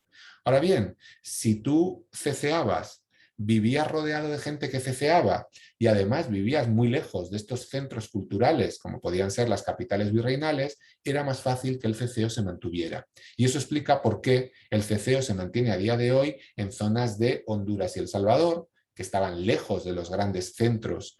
Ahora bien, si tú ceceabas, vivías rodeado de gente que ceceaba y además vivías muy lejos de estos centros culturales, como podían ser las capitales virreinales, era más fácil que el ceceo se mantuviera. Y eso explica por qué el ceceo se mantiene a día de hoy en zonas de Honduras y El Salvador, que estaban lejos de los grandes centros,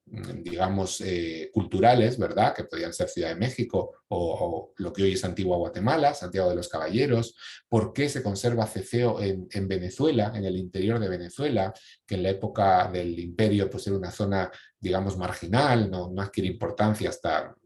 digamos, culturales, ¿verdad? Que podían ser Ciudad de México o lo que hoy es Antigua Guatemala, Santiago de los Caballeros. ¿Por qué se conserva ceceo en Venezuela, en el interior de Venezuela, que en la época del imperio pues era una zona, digamos, marginal, no adquiere importancia hasta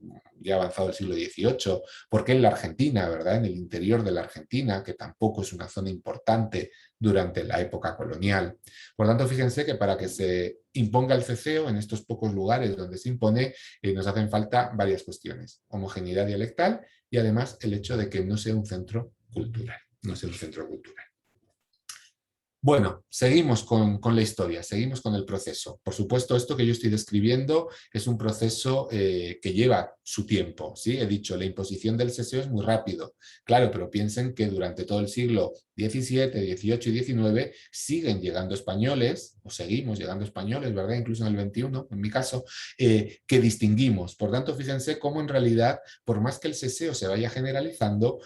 ya avanzado el siglo XVIII? ¿Por qué en la Argentina, ¿verdad? En el interior de la Argentina, que tampoco es una zona importante durante la época colonial. Por tanto, fíjense que para que se imponga el ceseo en estos pocos lugares donde se impone, nos hacen falta varias cuestiones. Homogeneidad dialectal y además el hecho de que no sea un centro cultural. No sea un centro cultural. Bueno, seguimos con la historia, seguimos con el proceso. Por supuesto, esto que yo estoy describiendo es un proceso que lleva su tiempo, ¿sí? He dicho, la imposición del seseo es muy rápido. Claro, pero piensen que durante todo el siglo XVII, XVIII y XIX siguen llegando españoles, o seguimos llegando españoles, ¿verdad? Incluso en el XXI, en mi caso, que distinguimos. Por tanto, fíjense cómo en realidad, por más que el seseo se vaya generalizando,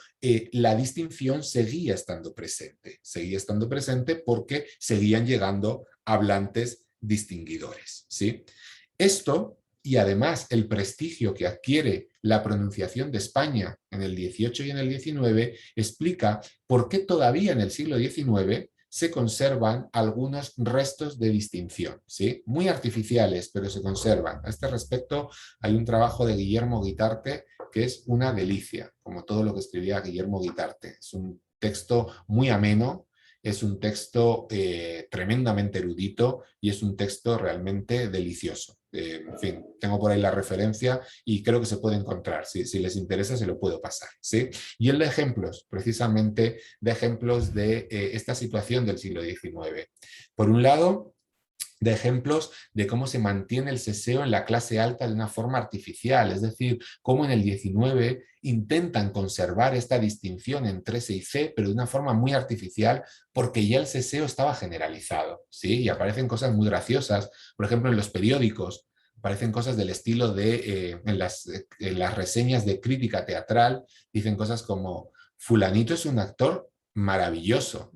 la distinción seguía estando presente porque seguían llegando hablantes distinguidores, ¿sí? Esto, y además el prestigio que adquiere la pronunciación de España en el XVIII y en el XIX, explica por qué todavía en el siglo XIX se conservan algunos restos de distinción, ¿sí? Muy artificiales, pero se conservan. A este respecto hay un trabajo de Guillermo Guitarte que es una delicia, como todo lo que escribía Guillermo Guitarte. Es un texto muy ameno, es un texto tremendamente erudito y es un texto realmente delicioso. En fin, tengo por ahí la referencia y creo que se puede encontrar. Si les interesa, se lo puedo pasar, ¿sí? Y el de ejemplos, precisamente de ejemplos de esta situación del siglo XIX. Por un lado, de ejemplos de cómo se mantiene el seseo en la clase alta de una forma artificial, es decir, cómo en el XIX intentan conservar esta distinción entre S y C, pero de una forma muy artificial, porque ya el seseo estaba generalizado, ¿sí? Y aparecen cosas muy graciosas, por ejemplo, en los periódicos, aparecen cosas del estilo de, en las reseñas de crítica teatral, dicen cosas como, fulanito es un actor maravilloso,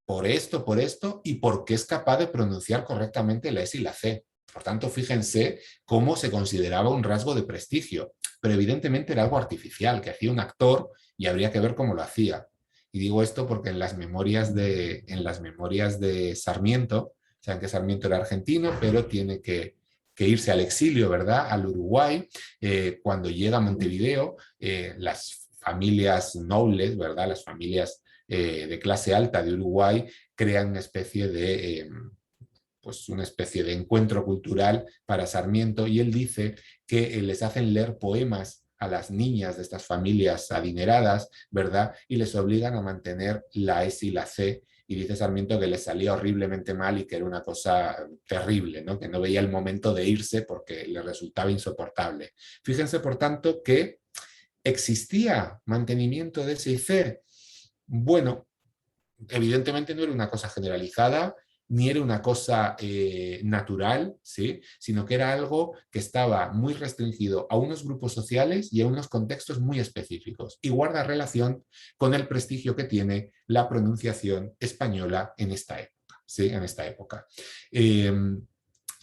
por esto y porque es capaz de pronunciar correctamente la S y la C. Por tanto, fíjense cómo se consideraba un rasgo de prestigio, pero evidentemente era algo artificial, que hacía un actor y habría que ver cómo lo hacía. Y digo esto porque en las memorias de Sarmiento, saben que Sarmiento era argentino, pero tiene que irse al exilio, ¿verdad? Al Uruguay. Cuando llega a Montevideo, las familias nobles, ¿verdad? Las familias de clase alta de Uruguay crean pues una especie de encuentro cultural para Sarmiento y él dice que les hacen leer poemas a las niñas de estas familias adineradas, ¿verdad? Y les obligan a mantener la S y la C. Y dice Sarmiento que les salía horriblemente mal y que era una cosa terrible, ¿no? Que no veía el momento de irse porque le resultaba insoportable. Fíjense, por tanto, que existía mantenimiento de S y C. Bueno, evidentemente no era una cosa generalizada, ni era una cosa natural, ¿sí? Sino que era algo que estaba muy restringido a unos grupos sociales y a unos contextos muy específicos y guarda relación con el prestigio que tiene la pronunciación española en esta época, ¿sí? En esta época.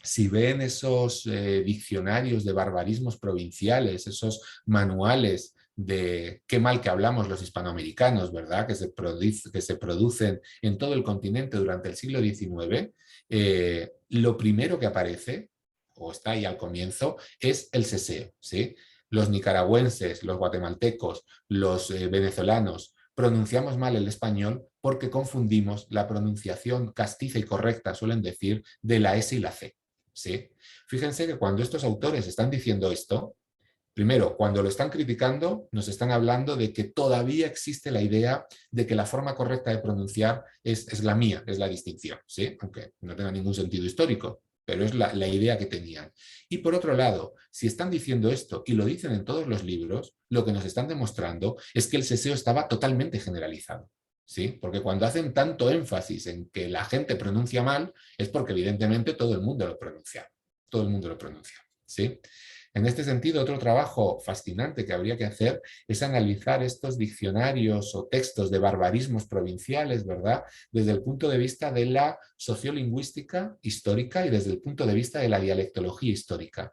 Si ven esos diccionarios de barbarismos provinciales, esos manuales de qué mal que hablamos los hispanoamericanos, ¿verdad? Que se producen en todo el continente durante el siglo XIX, lo primero que aparece, o está ahí al comienzo, es el seseo, ¿sí? Los nicaragüenses, los guatemaltecos, los venezolanos, pronunciamos mal el español porque confundimos la pronunciación castiza y correcta, suelen decir, de la S y la C, ¿sí? Fíjense que cuando estos autores están diciendo esto, primero, cuando lo están criticando, nos están hablando de que todavía existe la idea de que la forma correcta de pronunciar es la mía, es la distinción, ¿sí? Aunque no tenga ningún sentido histórico, pero es la idea que tenían. Y por otro lado, si están diciendo esto y lo dicen en todos los libros, lo que nos están demostrando es que el seseo estaba totalmente generalizado, ¿sí? Porque cuando hacen tanto énfasis en que la gente pronuncia mal, es porque evidentemente todo el mundo lo pronuncia, ¿sí? En este sentido, otro trabajo fascinante que habría que hacer es analizar estos diccionarios o textos de barbarismos provinciales, ¿verdad? Desde el punto de vista de la sociolingüística histórica y desde el punto de vista de la dialectología histórica.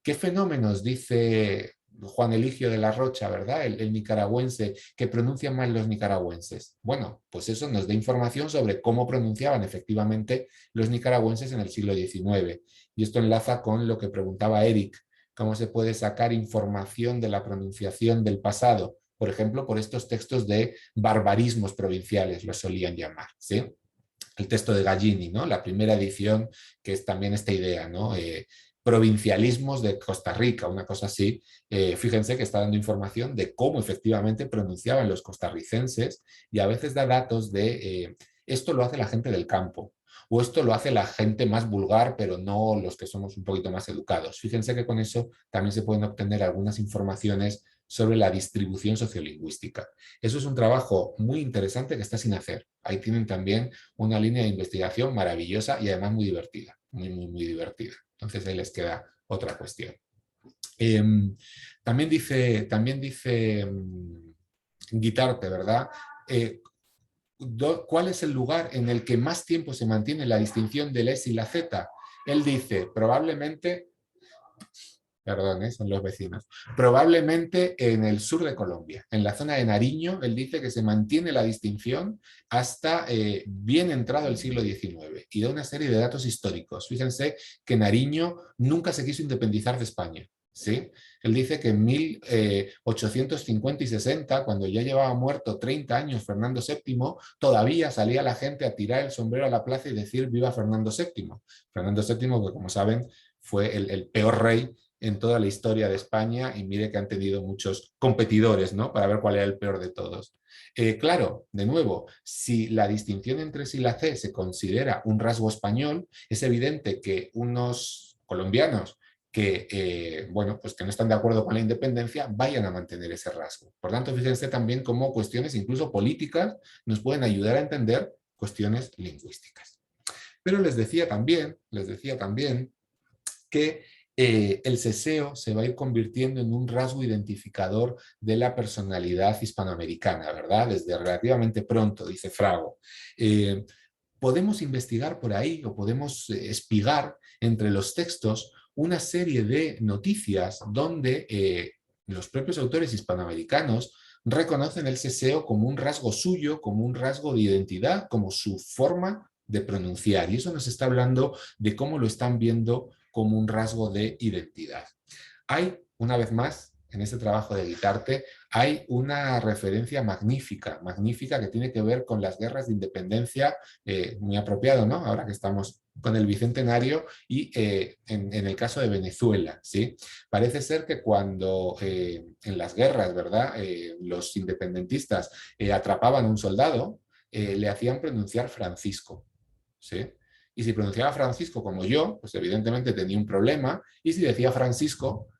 ¿Qué fenómenos dice Juan Eligio de la Rocha, ¿verdad? El nicaragüense, que pronuncian mal los nicaragüenses? Bueno, pues eso nos da información sobre cómo pronunciaban efectivamente los nicaragüenses en el siglo XIX. Y esto enlaza con lo que preguntaba Eric, cómo se puede sacar información de la pronunciación del pasado, por ejemplo, por estos textos de barbarismos provinciales, los solían llamar, ¿sí? El texto de Gallini, ¿no? La primera edición, que es también esta idea, ¿no? Provincialismos de Costa Rica, una cosa así. Fíjense que está dando información de cómo efectivamente pronunciaban los costarricenses y a veces da datos de esto lo hace la gente del campo, o esto lo hace la gente más vulgar, pero no los que somos un poquito más educados. Fíjense que con eso también se pueden obtener algunas informaciones sobre la distribución sociolingüística. Eso es un trabajo muy interesante que está sin hacer. Ahí tienen también una línea de investigación maravillosa y además muy divertida, muy divertida. Entonces ahí les queda otra cuestión. También dice Guitarte, ¿verdad? ¿Cuál es el lugar en el que más tiempo se mantiene la distinción del S y la Z? Él dice, probablemente, perdón, son los vecinos, probablemente en el sur de Colombia, en la zona de Nariño, él dice que se mantiene la distinción hasta bien entrado el siglo XIX y da una serie de datos históricos. Fíjense que Nariño nunca se quiso independizar de España. ¿Sí? Él dice que en 1850 y 60, cuando ya llevaba muerto 30 años Fernando VII, todavía salía la gente a tirar el sombrero a la plaza y decir viva Fernando VII. Fernando VII, que como saben, fue el peor rey en toda la historia de España, y mire que han tenido muchos competidores, ¿no?, para ver cuál era el peor de todos. Claro, de nuevo, si la distinción entre S y la C se considera un rasgo español, es evidente que unos colombianos que, bueno, pues que no están de acuerdo con la independencia, vayan a mantener ese rasgo. Por tanto, fíjense también cómo cuestiones incluso políticas nos pueden ayudar a entender cuestiones lingüísticas. Pero les decía también que el seseo se va a ir convirtiendo en un rasgo identificador de la personalidad hispanoamericana, ¿verdad? Desde relativamente pronto, dice Frago. Podemos investigar por ahí o podemos espigar entre los textos una serie de noticias donde los propios autores hispanoamericanos reconocen el seseo como un rasgo suyo, como un rasgo de identidad, como su forma de pronunciar. Y eso nos está hablando de cómo lo están viendo como un rasgo de identidad. Hay, una vez más, en este trabajo de Guitarte, hay una referencia magnífica que tiene que ver con las guerras de independencia, muy apropiado, ¿no?, ahora que estamos con el Bicentenario, y en el caso de Venezuela, ¿sí? Parece ser que cuando en las guerras, ¿verdad?, los independentistas atrapaban a un soldado, le hacían pronunciar Francisco, ¿sí? Y si pronunciaba Francisco como yo, pues evidentemente tenía un problema, y si decía Francisco,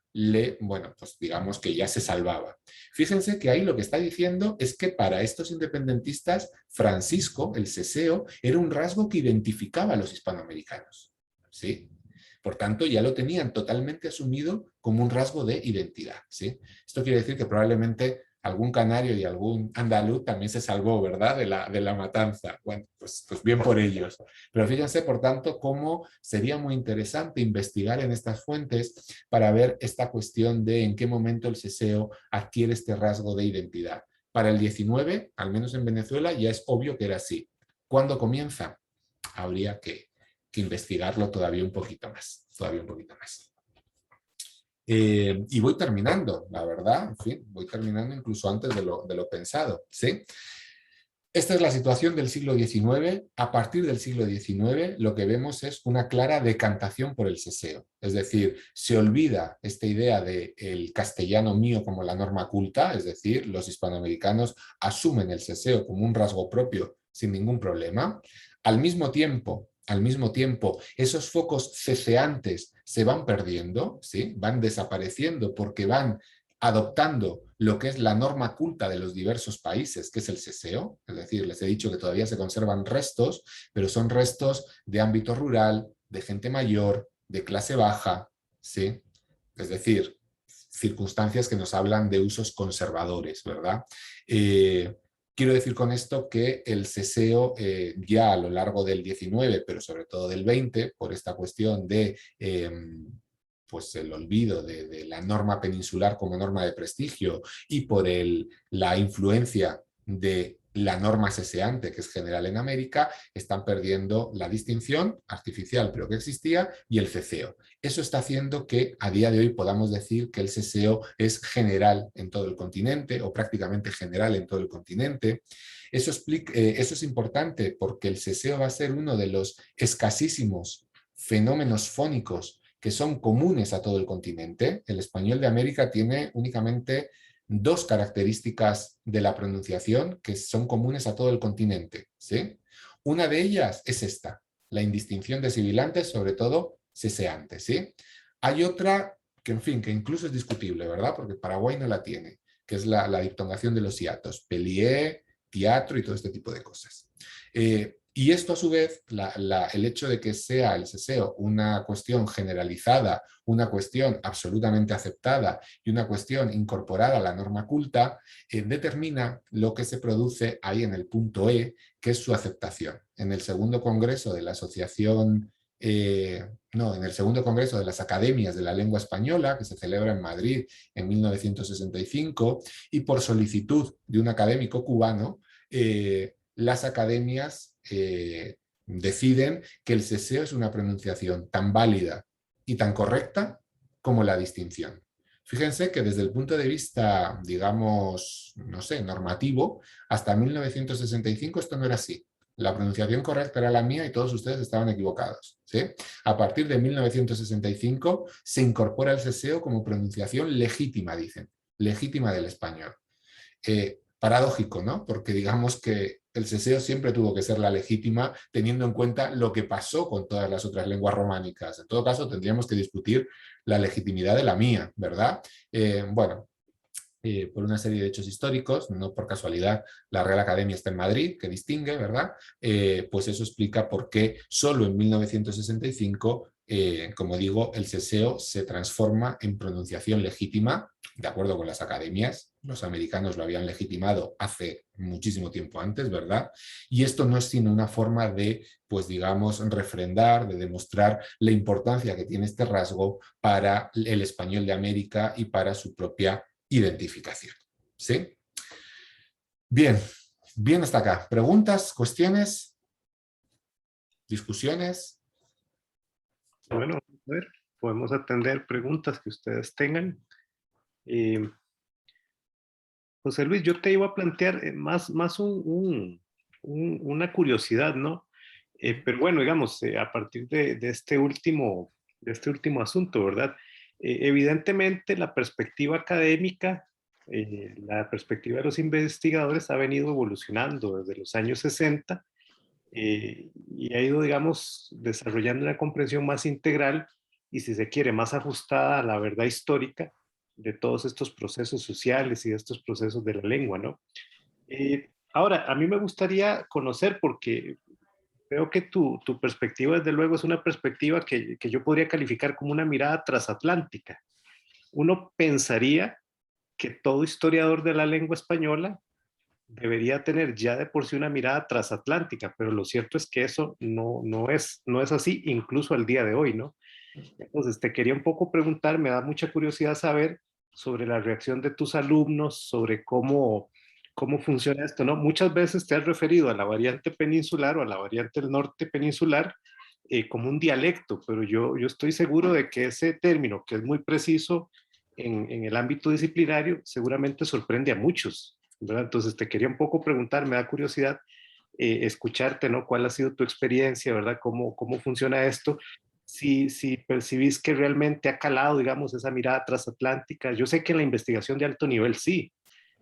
bueno, pues digamos que ya se salvaba. Fíjense que ahí lo que está diciendo es que para estos independentistas, Francisco, el seseo, era un rasgo que identificaba a los hispanoamericanos, ¿sí? Por tanto, ya lo tenían totalmente asumido como un rasgo de identidad, ¿sí? Esto quiere decir que probablemente algún canario y algún andaluz también se salvó, ¿verdad?, de la matanza. Bueno, pues bien por ellos. Pero fíjense, por tanto, cómo sería muy interesante investigar en estas fuentes para ver esta cuestión de en qué momento el seseo adquiere este rasgo de identidad. Para el 19, al menos en Venezuela, ya es obvio que era así. ¿Cuándo comienza? Habría que investigarlo todavía un poquito más. Y voy terminando, la verdad, en fin, voy terminando incluso antes de lo pensado, ¿sí? Esta es la situación del siglo XIX. A partir del siglo XIX lo que vemos es una clara decantación por el seseo. Es decir, se olvida esta idea del castellano mío como la norma culta, es decir, los hispanoamericanos asumen el seseo como un rasgo propio sin ningún problema. Al mismo tiempo, esos focos ceceantes se van perdiendo, ¿sí?, van desapareciendo porque van adoptando lo que es la norma culta de los diversos países, que es el seseo. Es decir, les he dicho que todavía se conservan restos, pero son restos de ámbito rural, de gente mayor, de clase baja, ¿sí? Es decir, circunstancias que nos hablan de usos conservadores, ¿verdad? Quiero decir con esto que el seseo ya a lo largo del 19, pero sobre todo del 20, por esta cuestión de pues el olvido de la norma peninsular como norma de prestigio y por la influencia de la norma seseante, que es general en América, están perdiendo la distinción artificial, pero que existía, y el ceseo. Eso está haciendo que a día de hoy podamos decir que el seseo es general en todo el continente, o prácticamente general en todo el continente. Eso es importante porque el seseo va a ser uno de los escasísimos fenómenos fónicos que son comunes a todo el continente. El español de América tiene únicamente dos características de la pronunciación que son comunes a todo el continente, ¿sí? Una de ellas es esta, la indistinción de sibilantes, sobre todo seseantes, ¿sí? Hay otra que, en fin, que incluso es discutible, ¿verdad? Porque Paraguay no la tiene, que es la diptongación de los hiatos, pelié, teatro y todo este tipo de cosas. Y esto, a su vez, el hecho de que sea el seseo una cuestión generalizada, una cuestión absolutamente aceptada y una cuestión incorporada a la norma culta, determina lo que se produce ahí en el punto E, que es su aceptación. En el segundo congreso de la Asociación, en el segundo congreso de las Academias de la Lengua Española, que se celebra en Madrid en 1965, y por solicitud de un académico cubano, las academias deciden que el seseo es una pronunciación tan válida y tan correcta como la distinción. Fíjense que desde el punto de vista, digamos, no sé, normativo, hasta 1965 esto no era así. La pronunciación correcta era la mía y todos ustedes estaban equivocados, ¿sí? A partir de 1965 se incorpora el seseo como pronunciación legítima, dicen, legítima del español. Paradójico, ¿no? Porque digamos que el seseo siempre tuvo que ser la legítima, teniendo en cuenta lo que pasó con todas las otras lenguas románicas. En todo caso, tendríamos que discutir la legitimidad de la mía, ¿verdad? Por una serie de hechos históricos, no por casualidad la Real Academia está en Madrid, que distingue, ¿verdad? Pues eso explica por qué solo en 1965, como digo, el seseo se transforma en pronunciación legítima, de acuerdo con las academias. Los americanos lo habían legitimado hace muchísimo tiempo antes, ¿verdad? Y esto no es sino una forma de, pues digamos, refrendar, de demostrar la importancia que tiene este rasgo para el español de América y para su propia identificación. ¿Sí? Bien, bien hasta acá. ¿Preguntas, cuestiones, discusiones? Bueno, a ver, podemos atender preguntas que ustedes tengan. José Luis, yo te iba a plantear más una curiosidad, ¿no? Pero bueno, digamos, a partir de este último asunto, ¿verdad? Evidentemente la perspectiva académica, la perspectiva de los investigadores ha venido evolucionando desde los años 60 y ha ido, digamos, desarrollando una comprensión más integral y, si se quiere, más ajustada a la verdad histórica de todos estos procesos sociales y de estos procesos de la lengua, ¿no? Ahora, a mí me gustaría conocer, porque creo que tu perspectiva, desde luego, es una perspectiva que yo podría calificar como una mirada transatlántica. Uno pensaría que todo historiador de la lengua española debería tener ya de por sí una mirada transatlántica, pero lo cierto es que eso no es así, incluso al día de hoy, ¿no? Entonces, te quería un poco preguntar, me da mucha curiosidad saber sobre la reacción de tus alumnos, sobre cómo funciona esto, ¿no? Muchas veces te has referido a la variante peninsular o a la variante del norte peninsular como un dialecto, pero yo estoy seguro de que ese término, que es muy preciso en el ámbito disciplinario, seguramente sorprende a muchos, ¿verdad? Entonces, te quería un poco preguntar, me da curiosidad escucharte, ¿no? ¿Cuál ha sido tu experiencia, verdad? ¿Cómo funciona esto? Si percibís que realmente ha calado, digamos, esa mirada transatlántica. Yo sé que en la investigación de alto nivel sí,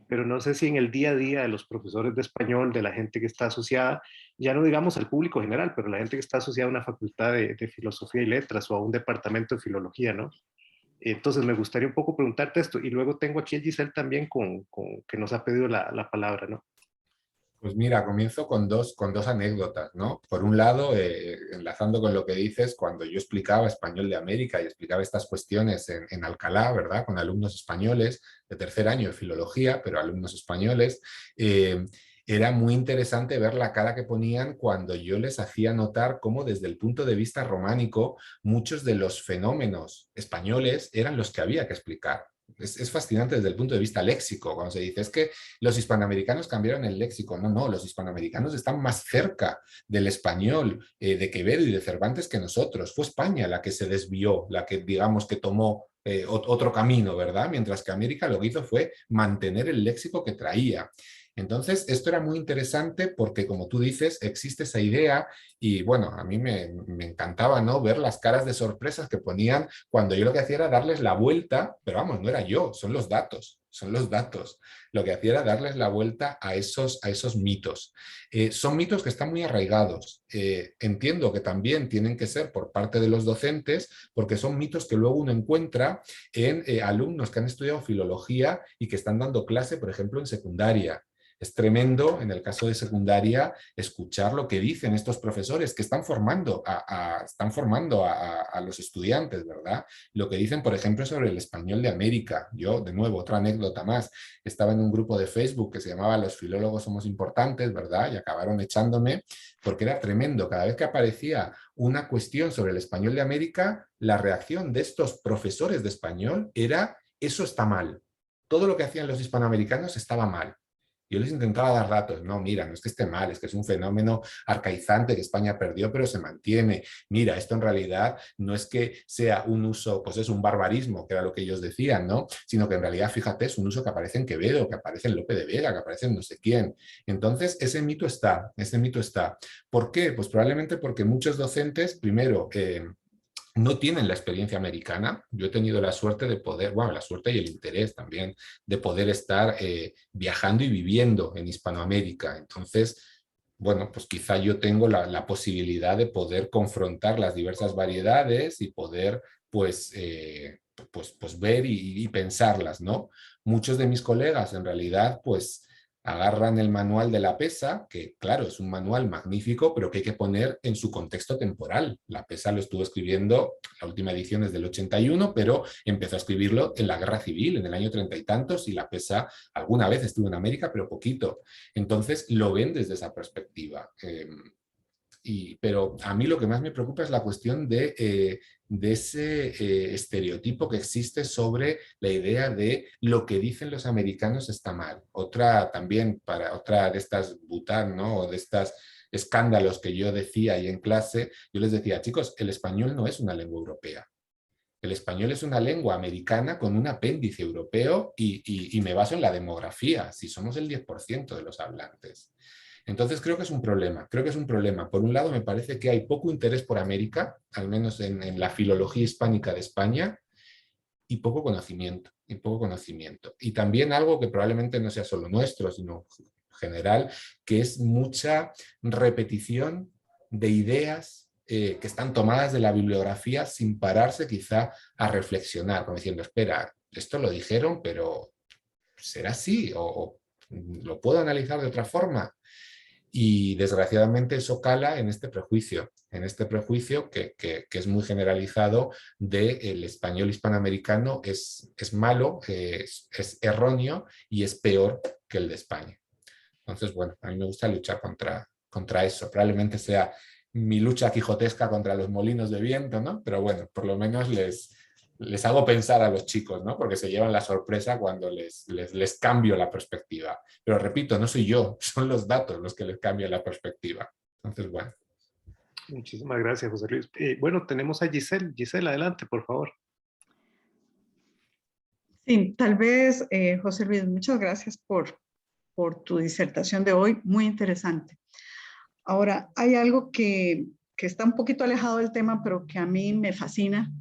pero no sé si en el día a día de los profesores de español, de la gente que está asociada, ya no digamos al público general, pero la gente que está asociada a una facultad de filosofía y letras o a un departamento de filología, ¿no? Entonces me gustaría un poco preguntarte esto. Y luego tengo aquí a Giselle también que nos ha pedido la palabra, ¿no? Pues mira, comienzo con dos anécdotas, ¿no? Por un lado, enlazando con lo que dices, cuando yo explicaba español de América y explicaba estas cuestiones en Alcalá, ¿verdad? Con alumnos españoles de tercer año de filología, pero alumnos españoles, era muy interesante ver la cara que ponían cuando yo les hacía notar cómo desde el punto de vista románico muchos de los fenómenos españoles eran los que había que explicar. Es fascinante desde el punto de vista léxico, cuando se dice es que los hispanoamericanos cambiaron el léxico. No, los hispanoamericanos están más cerca del español de Quevedo y de Cervantes que nosotros. Fue España la que se desvió, la que digamos que tomó otro camino, ¿verdad? Mientras que América lo que hizo fue mantener el léxico que traía. Entonces, esto era muy interesante porque, como tú dices, existe esa idea y, bueno, a mí me encantaba, ¿no? Ver las caras de sorpresas que ponían cuando yo lo que hacía era darles la vuelta, pero vamos, no era yo, son los datos. son los datos. Lo que hacía era darles la vuelta a esos mitos. Son mitos que están muy arraigados. Entiendo que también tienen que ser por parte de los docentes, porque son mitos que luego uno encuentra en alumnos que han estudiado filología y que están dando clase, por ejemplo, en secundaria. Es tremendo, en el caso de secundaria, escuchar lo que dicen estos profesores que están formando a los estudiantes, ¿verdad? Lo que dicen, por ejemplo, sobre el español de América. Yo, de nuevo, otra anécdota más. Estaba en un grupo de Facebook que se llamaba Los filólogos somos importantes, ¿verdad? Y acabaron echándome porque era tremendo. Cada vez que aparecía una cuestión sobre el español de América, la reacción de estos profesores de español era: eso está mal. Todo lo que hacían los hispanoamericanos estaba mal. Yo les intentaba dar datos. No, mira, no es que esté mal, es que es un fenómeno arcaizante que España perdió, pero se mantiene. Mira, esto en realidad no es que sea un uso, pues es un barbarismo, que era lo que ellos decían, ¿no? Sino que en realidad, fíjate, es un uso que aparece en Quevedo, que aparece en Lope de Vega, que aparece en no sé quién. Entonces, ese mito está, ese mito está. ¿Por qué? Pues probablemente porque muchos docentes, primero, no tienen la experiencia americana. Yo he tenido la suerte de poder, bueno, la suerte y el interés también de poder estar viajando y viviendo en Hispanoamérica. Entonces, bueno, pues quizá yo tengo la posibilidad de poder confrontar las diversas variedades y poder, pues, pues ver y pensarlas, ¿no? Muchos de mis colegas, en realidad, pues agarran el manual de la PESA, que claro, es un manual magnífico, pero que hay que poner en su contexto temporal. La PESA lo estuvo escribiendo, la última edición es del 81, pero empezó a escribirlo en la Guerra Civil, en el año 30 y tantos, y la PESA alguna vez estuvo en América, pero poquito. Entonces lo ven desde esa perspectiva. Pero a mí lo que más me preocupa es la cuestión de ese estereotipo que existe sobre la idea de lo que dicen los americanos está mal. Otra también, para otra de estas bután, ¿no? O de estas escándalos que yo decía ahí en clase, yo les decía: chicos, el español no es una lengua europea. El español es una lengua americana con un apéndice europeo y me baso en la demografía, si somos el 10% de los hablantes. Entonces creo que es un problema, creo que es un problema. Por un lado, me parece que hay poco interés por América, al menos en la filología hispánica de España, y poco conocimiento, y poco conocimiento. Y también algo que probablemente no sea solo nuestro, sino general, que es mucha repetición de ideas que están tomadas de la bibliografía sin pararse quizá a reflexionar, como diciendo: espera, esto lo dijeron, pero ¿será así? ¿O lo puedo analizar de otra forma? Y desgraciadamente eso cala en este prejuicio que es muy generalizado de el español hispanoamericano es malo, es erróneo y es peor que el de España. Entonces, bueno, a mí me gusta luchar contra eso. Probablemente sea mi lucha quijotesca contra los molinos de viento, ¿no? Pero bueno, por lo menos les hago pensar a los chicos, ¿no? Porque se llevan la sorpresa cuando les cambio la perspectiva. Pero repito, no soy yo, son los datos los que les cambian la perspectiva. Entonces, bueno. Muchísimas gracias, José Luis. Bueno, tenemos a Giselle. Giselle, adelante, por favor. Sí, tal vez, José Luis, muchas gracias por tu disertación de hoy, muy interesante. Ahora, hay algo que está un poquito alejado del tema, pero que a mí me fascina,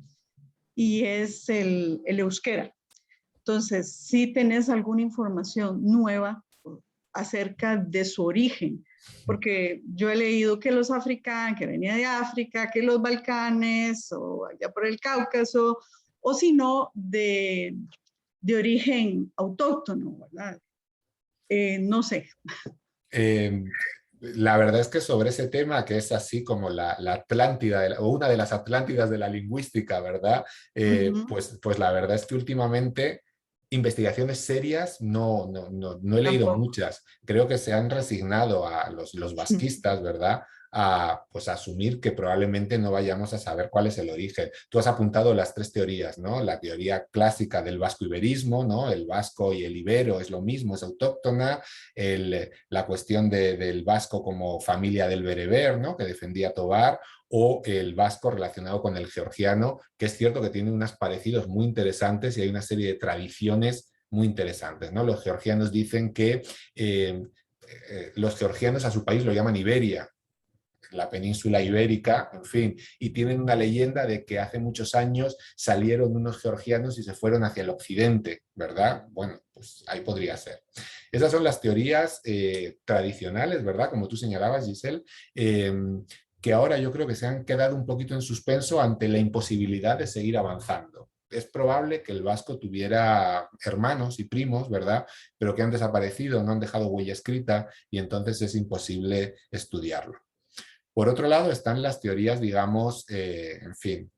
y es el euskera. Entonces, si tenés alguna información nueva acerca de su origen, porque yo he leído que los africanos, que venía de África, que los Balcanes, o allá por el Cáucaso, o si no, de origen autóctono, ¿verdad? No sé. La verdad es que sobre ese tema, que es así como la Atlántida, o una de las Atlántidas de la lingüística, ¿verdad? Pues la verdad es que últimamente investigaciones serias no he leído Tampoco. muchas. Creo que se han resignado a los vasquistas, ¿verdad? Pues a asumir que probablemente no vayamos a saber cuál es el origen. Tú has apuntado las tres teorías, ¿no? La teoría clásica del vasco-iberismo, ¿no? El vasco y el ibero es lo mismo, es autóctona. La cuestión del vasco como familia del bereber, ¿no? Que defendía Tobar, o el vasco relacionado con el georgiano, que es cierto que tiene unos parecidos muy interesantes y hay una serie de tradiciones muy interesantes, ¿no? Los georgianos dicen que los georgianos a su país lo llaman Iberia, la península ibérica, en fin, y tienen una leyenda de que hace muchos años salieron unos georgianos y se fueron hacia el occidente, ¿verdad? Bueno, pues ahí podría ser. Esas son las teorías tradicionales, ¿verdad? Como tú señalabas, Giselle, que ahora yo creo que se han quedado un poquito en suspenso ante la imposibilidad de seguir avanzando. Es probable que el vasco tuviera hermanos y primos, ¿verdad? Pero que han desaparecido, no han dejado huella escrita y entonces es imposible estudiarlo. Por otro lado están las teorías, digamos, en fin,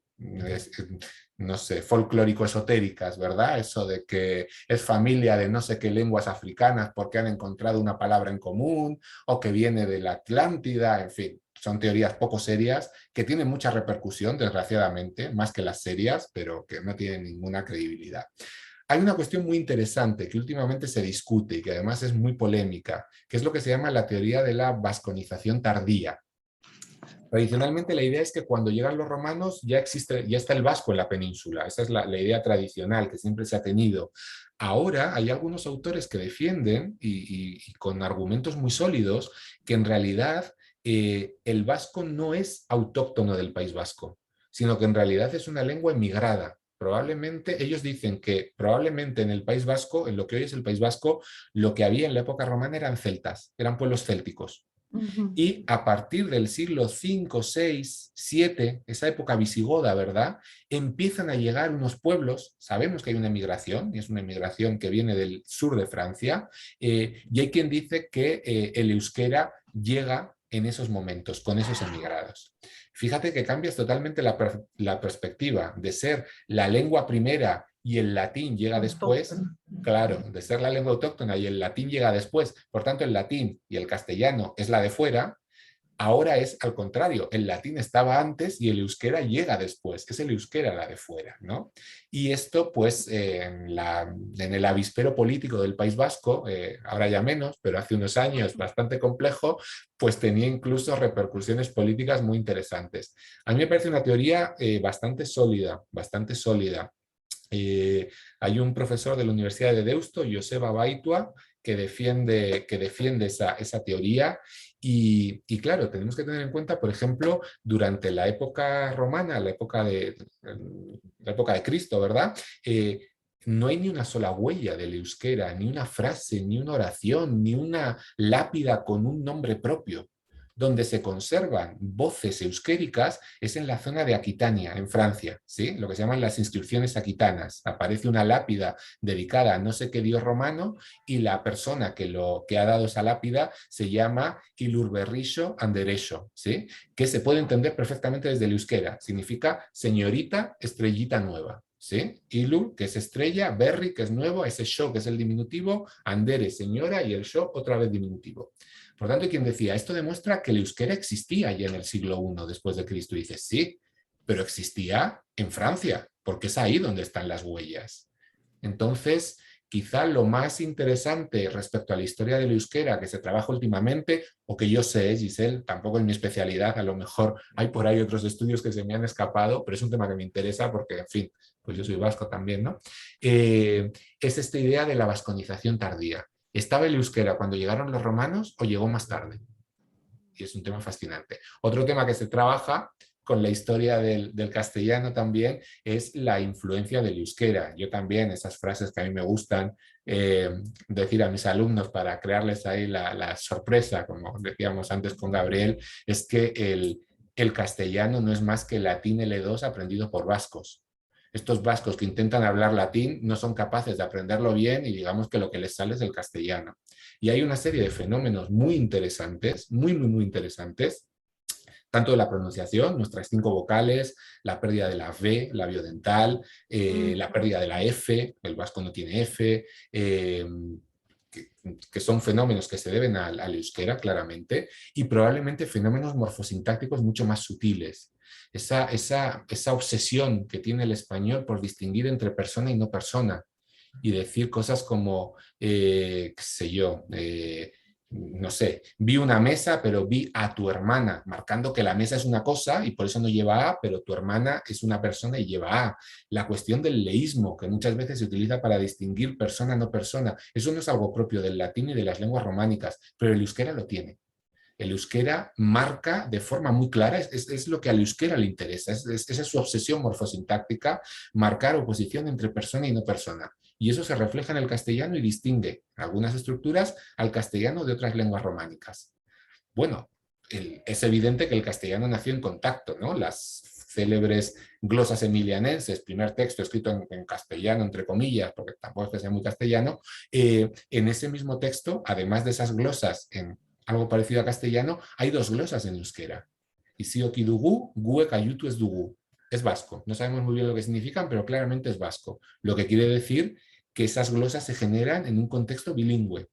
no sé, folclórico-esotéricas, ¿verdad? Eso de que es familia de no sé qué lenguas africanas porque han encontrado una palabra en común o que viene de la Atlántida, en fin. Son teorías poco serias que tienen mucha repercusión, desgraciadamente, más que las serias, pero que no tienen ninguna credibilidad. Hay una cuestión muy interesante que últimamente se discute y que además es muy polémica, que es lo que se llama la teoría de la vasconización tardía. Tradicionalmente la idea es que cuando llegan los romanos ya está el vasco en la península. Esa es la idea tradicional que siempre se ha tenido. Ahora hay algunos autores que defienden, y con argumentos muy sólidos, que en realidad el vasco no es autóctono del País Vasco, sino que en realidad es una lengua emigrada. Probablemente, ellos dicen que probablemente en el País Vasco, en lo que hoy es el País Vasco, lo que había en la época romana eran celtas, eran pueblos célticos. Y a partir del siglo V, VI, VII, esa época visigoda, ¿verdad? Empiezan a llegar unos pueblos, sabemos que hay una emigración, y es una emigración que viene del sur de Francia, y hay quien dice que el euskera llega en esos momentos, con esos emigrados. Fíjate que cambias totalmente la perspectiva de ser la lengua primera y el latín llega después, claro, de ser la lengua autóctona y el latín llega después, por tanto el latín y el castellano es la de fuera, ahora es al contrario, el latín estaba antes y el euskera llega después, es el euskera la de fuera, ¿no? Y esto pues en el avispero político del País Vasco, ahora ya menos, pero hace unos años bastante complejo, pues tenía incluso repercusiones políticas muy interesantes. A mí me parece una teoría bastante sólida, bastante sólida. Hay un profesor de la Universidad de Deusto, Joseba Baitua, que defiende esa teoría y claro, tenemos que tener en cuenta, por ejemplo, durante la época romana, la época de Cristo, ¿verdad? No hay ni una sola huella del euskera, ni una frase, ni una oración, ni una lápida con un nombre propio. Donde se conservan voces euskéricas es en la zona de Aquitania, en Francia, ¿sí? Lo que se llaman las inscripciones aquitanas. Aparece una lápida dedicada a no sé qué dios romano y la persona que ha dado esa lápida se llama Ilurberrisho Anderesho, ¿sí? Que se puede entender perfectamente desde el euskera. Significa señorita estrellita nueva. ¿Sí? Ilur, que es estrella, Berry, que es nuevo, ese show, que es el diminutivo, Andere, señora, y el show, otra vez diminutivo. Por tanto, quien decía, esto demuestra que el euskera existía ya en el siglo I después de Cristo. Y dice, sí, pero existía en Francia, porque es ahí donde están las huellas. Entonces, quizá lo más interesante respecto a la historia del euskera que se trabaja últimamente, o que yo sé, Giselle, tampoco es mi especialidad, a lo mejor hay por ahí otros estudios que se me han escapado, pero es un tema que me interesa porque, en fin, pues yo soy vasco también, ¿no? Es esta idea de la vasconización tardía. ¿Estaba el euskera cuando llegaron los romanos o llegó más tarde? Y es un tema fascinante. Otro tema que se trabaja con la historia del castellano también es la influencia del euskera. Yo también, esas frases que a mí me gustan decir a mis alumnos para crearles ahí la sorpresa, como decíamos antes con Gabriel, es que el castellano no es más que latín L2 aprendido por vascos. Estos vascos que intentan hablar latín no son capaces de aprenderlo bien y digamos que lo que les sale es el castellano. Y hay una serie de fenómenos muy interesantes, muy interesantes, tanto de la pronunciación, nuestras 5 vocales, la pérdida de la V, la biodental, la pérdida de la F, el vasco no tiene F, que son fenómenos que se deben al euskera claramente, y probablemente fenómenos morfosintácticos mucho más sutiles. Esa obsesión que tiene el español por distinguir entre persona y no persona, y decir cosas como, qué sé yo, no sé, vi una mesa, pero vi a tu hermana, marcando que la mesa es una cosa y por eso no lleva A, pero tu hermana es una persona y lleva A. La cuestión del leísmo, que muchas veces se utiliza para distinguir persona no persona, eso no es algo propio del latín y de las lenguas románicas, pero el euskera lo tiene. El euskera marca de forma muy clara, es lo que al euskera le interesa, esa es su obsesión morfosintáctica, marcar oposición entre persona y no persona. y eso se refleja en el castellano y distingue algunas estructuras al castellano de otras lenguas románicas. Bueno, es evidente que el castellano nació en contacto, ¿no? Las célebres glosas emilianenses, primer texto escrito en castellano, entre comillas, porque tampoco es que sea muy castellano, en ese mismo texto, además de esas glosas en algo parecido a castellano, hay dos glosas en euskera. Isio kidugu, gue kayutu es dugu. Es vasco. No sabemos muy bien lo que significan, pero claramente es vasco. Lo que quiere decir que esas glosas se generan en un contexto bilingüe.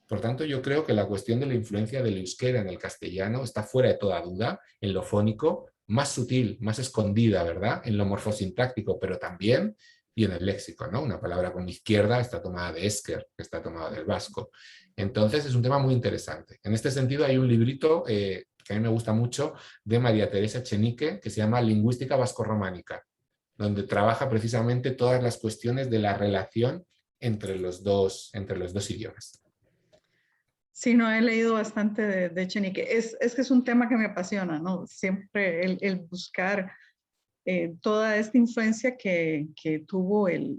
Por tanto, yo creo que la cuestión de la influencia del euskera en el castellano está fuera de toda duda, en lo fónico, más sutil, más escondida, ¿verdad? En lo morfosintáctico, pero también, y en el léxico, ¿no? Una palabra con izquierda está tomada de esker, que está tomada del vasco. Entonces, es un tema muy interesante. En este sentido, hay un librito que a mí me gusta mucho, de María Teresa Echenique, que se llama Lingüística Vasco-Románica, donde trabaja precisamente todas las cuestiones de la relación entre los dos idiomas. Sí, no, he leído bastante de Echenique. Es que es un tema que me apasiona, ¿no? Siempre el buscar toda esta influencia que tuvo el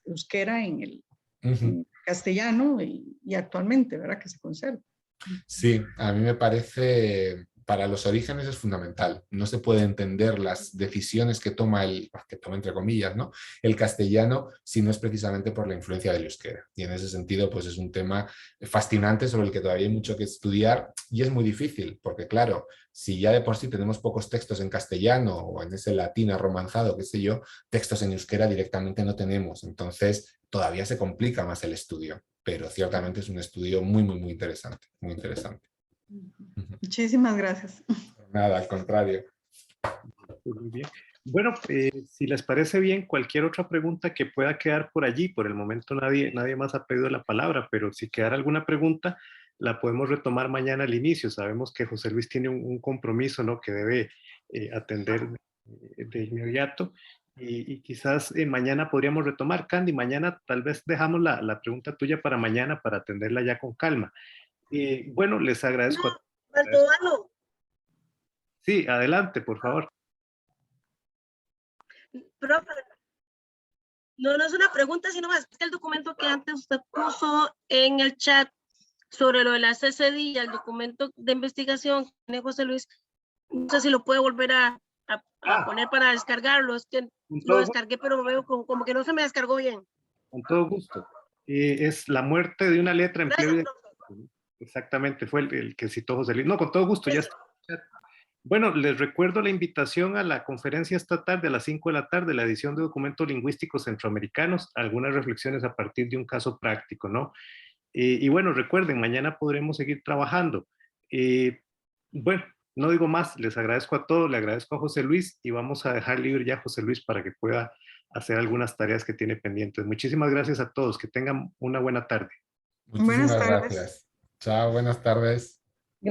euskera en el castellano y actualmente, ¿verdad? Que se conserva. Sí, a mí me parece, para los orígenes es fundamental. No se puede entender las decisiones que toma entre comillas, ¿no? El castellano si no es precisamente por la influencia del euskera. Y en ese sentido, pues es un tema fascinante sobre el que todavía hay mucho que estudiar y es muy difícil, porque claro, si ya de por sí tenemos pocos textos en castellano o en ese latín romanzado, qué sé yo, textos en euskera directamente no tenemos. Entonces, todavía se complica más el estudio, pero ciertamente es un estudio muy, muy, muy interesante, muy interesante. Muchísimas gracias. Nada, al contrario. Muy bien. Bueno, si les parece bien, cualquier otra pregunta que pueda quedar por allí, por el momento nadie más ha pedido la palabra, pero si quedara alguna pregunta, la podemos retomar mañana al inicio. Sabemos que José Luis tiene un compromiso, ¿no?, que debe atender de inmediato. Y quizás mañana podríamos retomar. Candy, mañana tal vez dejamos la pregunta tuya para mañana para atenderla ya con calma. Bueno, les agradezco. No, Maldonado. Sí, adelante, por favor. Profe, no es una pregunta, sino más que el documento que antes usted puso en el chat sobre lo de la CCD y el documento de investigación que tiene José Luis, no sé si lo puede volver a poner para descargarlo. Es que lo descargué, pero veo como que no se me descargó bien. Con todo gusto. Es la muerte de una letra en Gracias, plebiscito. Exactamente, fue el que citó José Luis. No, con todo gusto, ya está. Bueno, les recuerdo la invitación a la conferencia esta tarde a las 5 de la tarde, la edición de documentos lingüísticos centroamericanos, algunas reflexiones a partir de un caso práctico, ¿no? Y bueno, recuerden, mañana podremos seguir trabajando. Bueno, no digo más, les agradezco a todos, le agradezco a José Luis y vamos a dejar libre ya a José Luis para que pueda hacer algunas tareas que tiene pendientes. Muchísimas gracias a todos, que tengan una buena tarde. Muchísimas Buenas tardes. gracias. Chao, buenas tardes.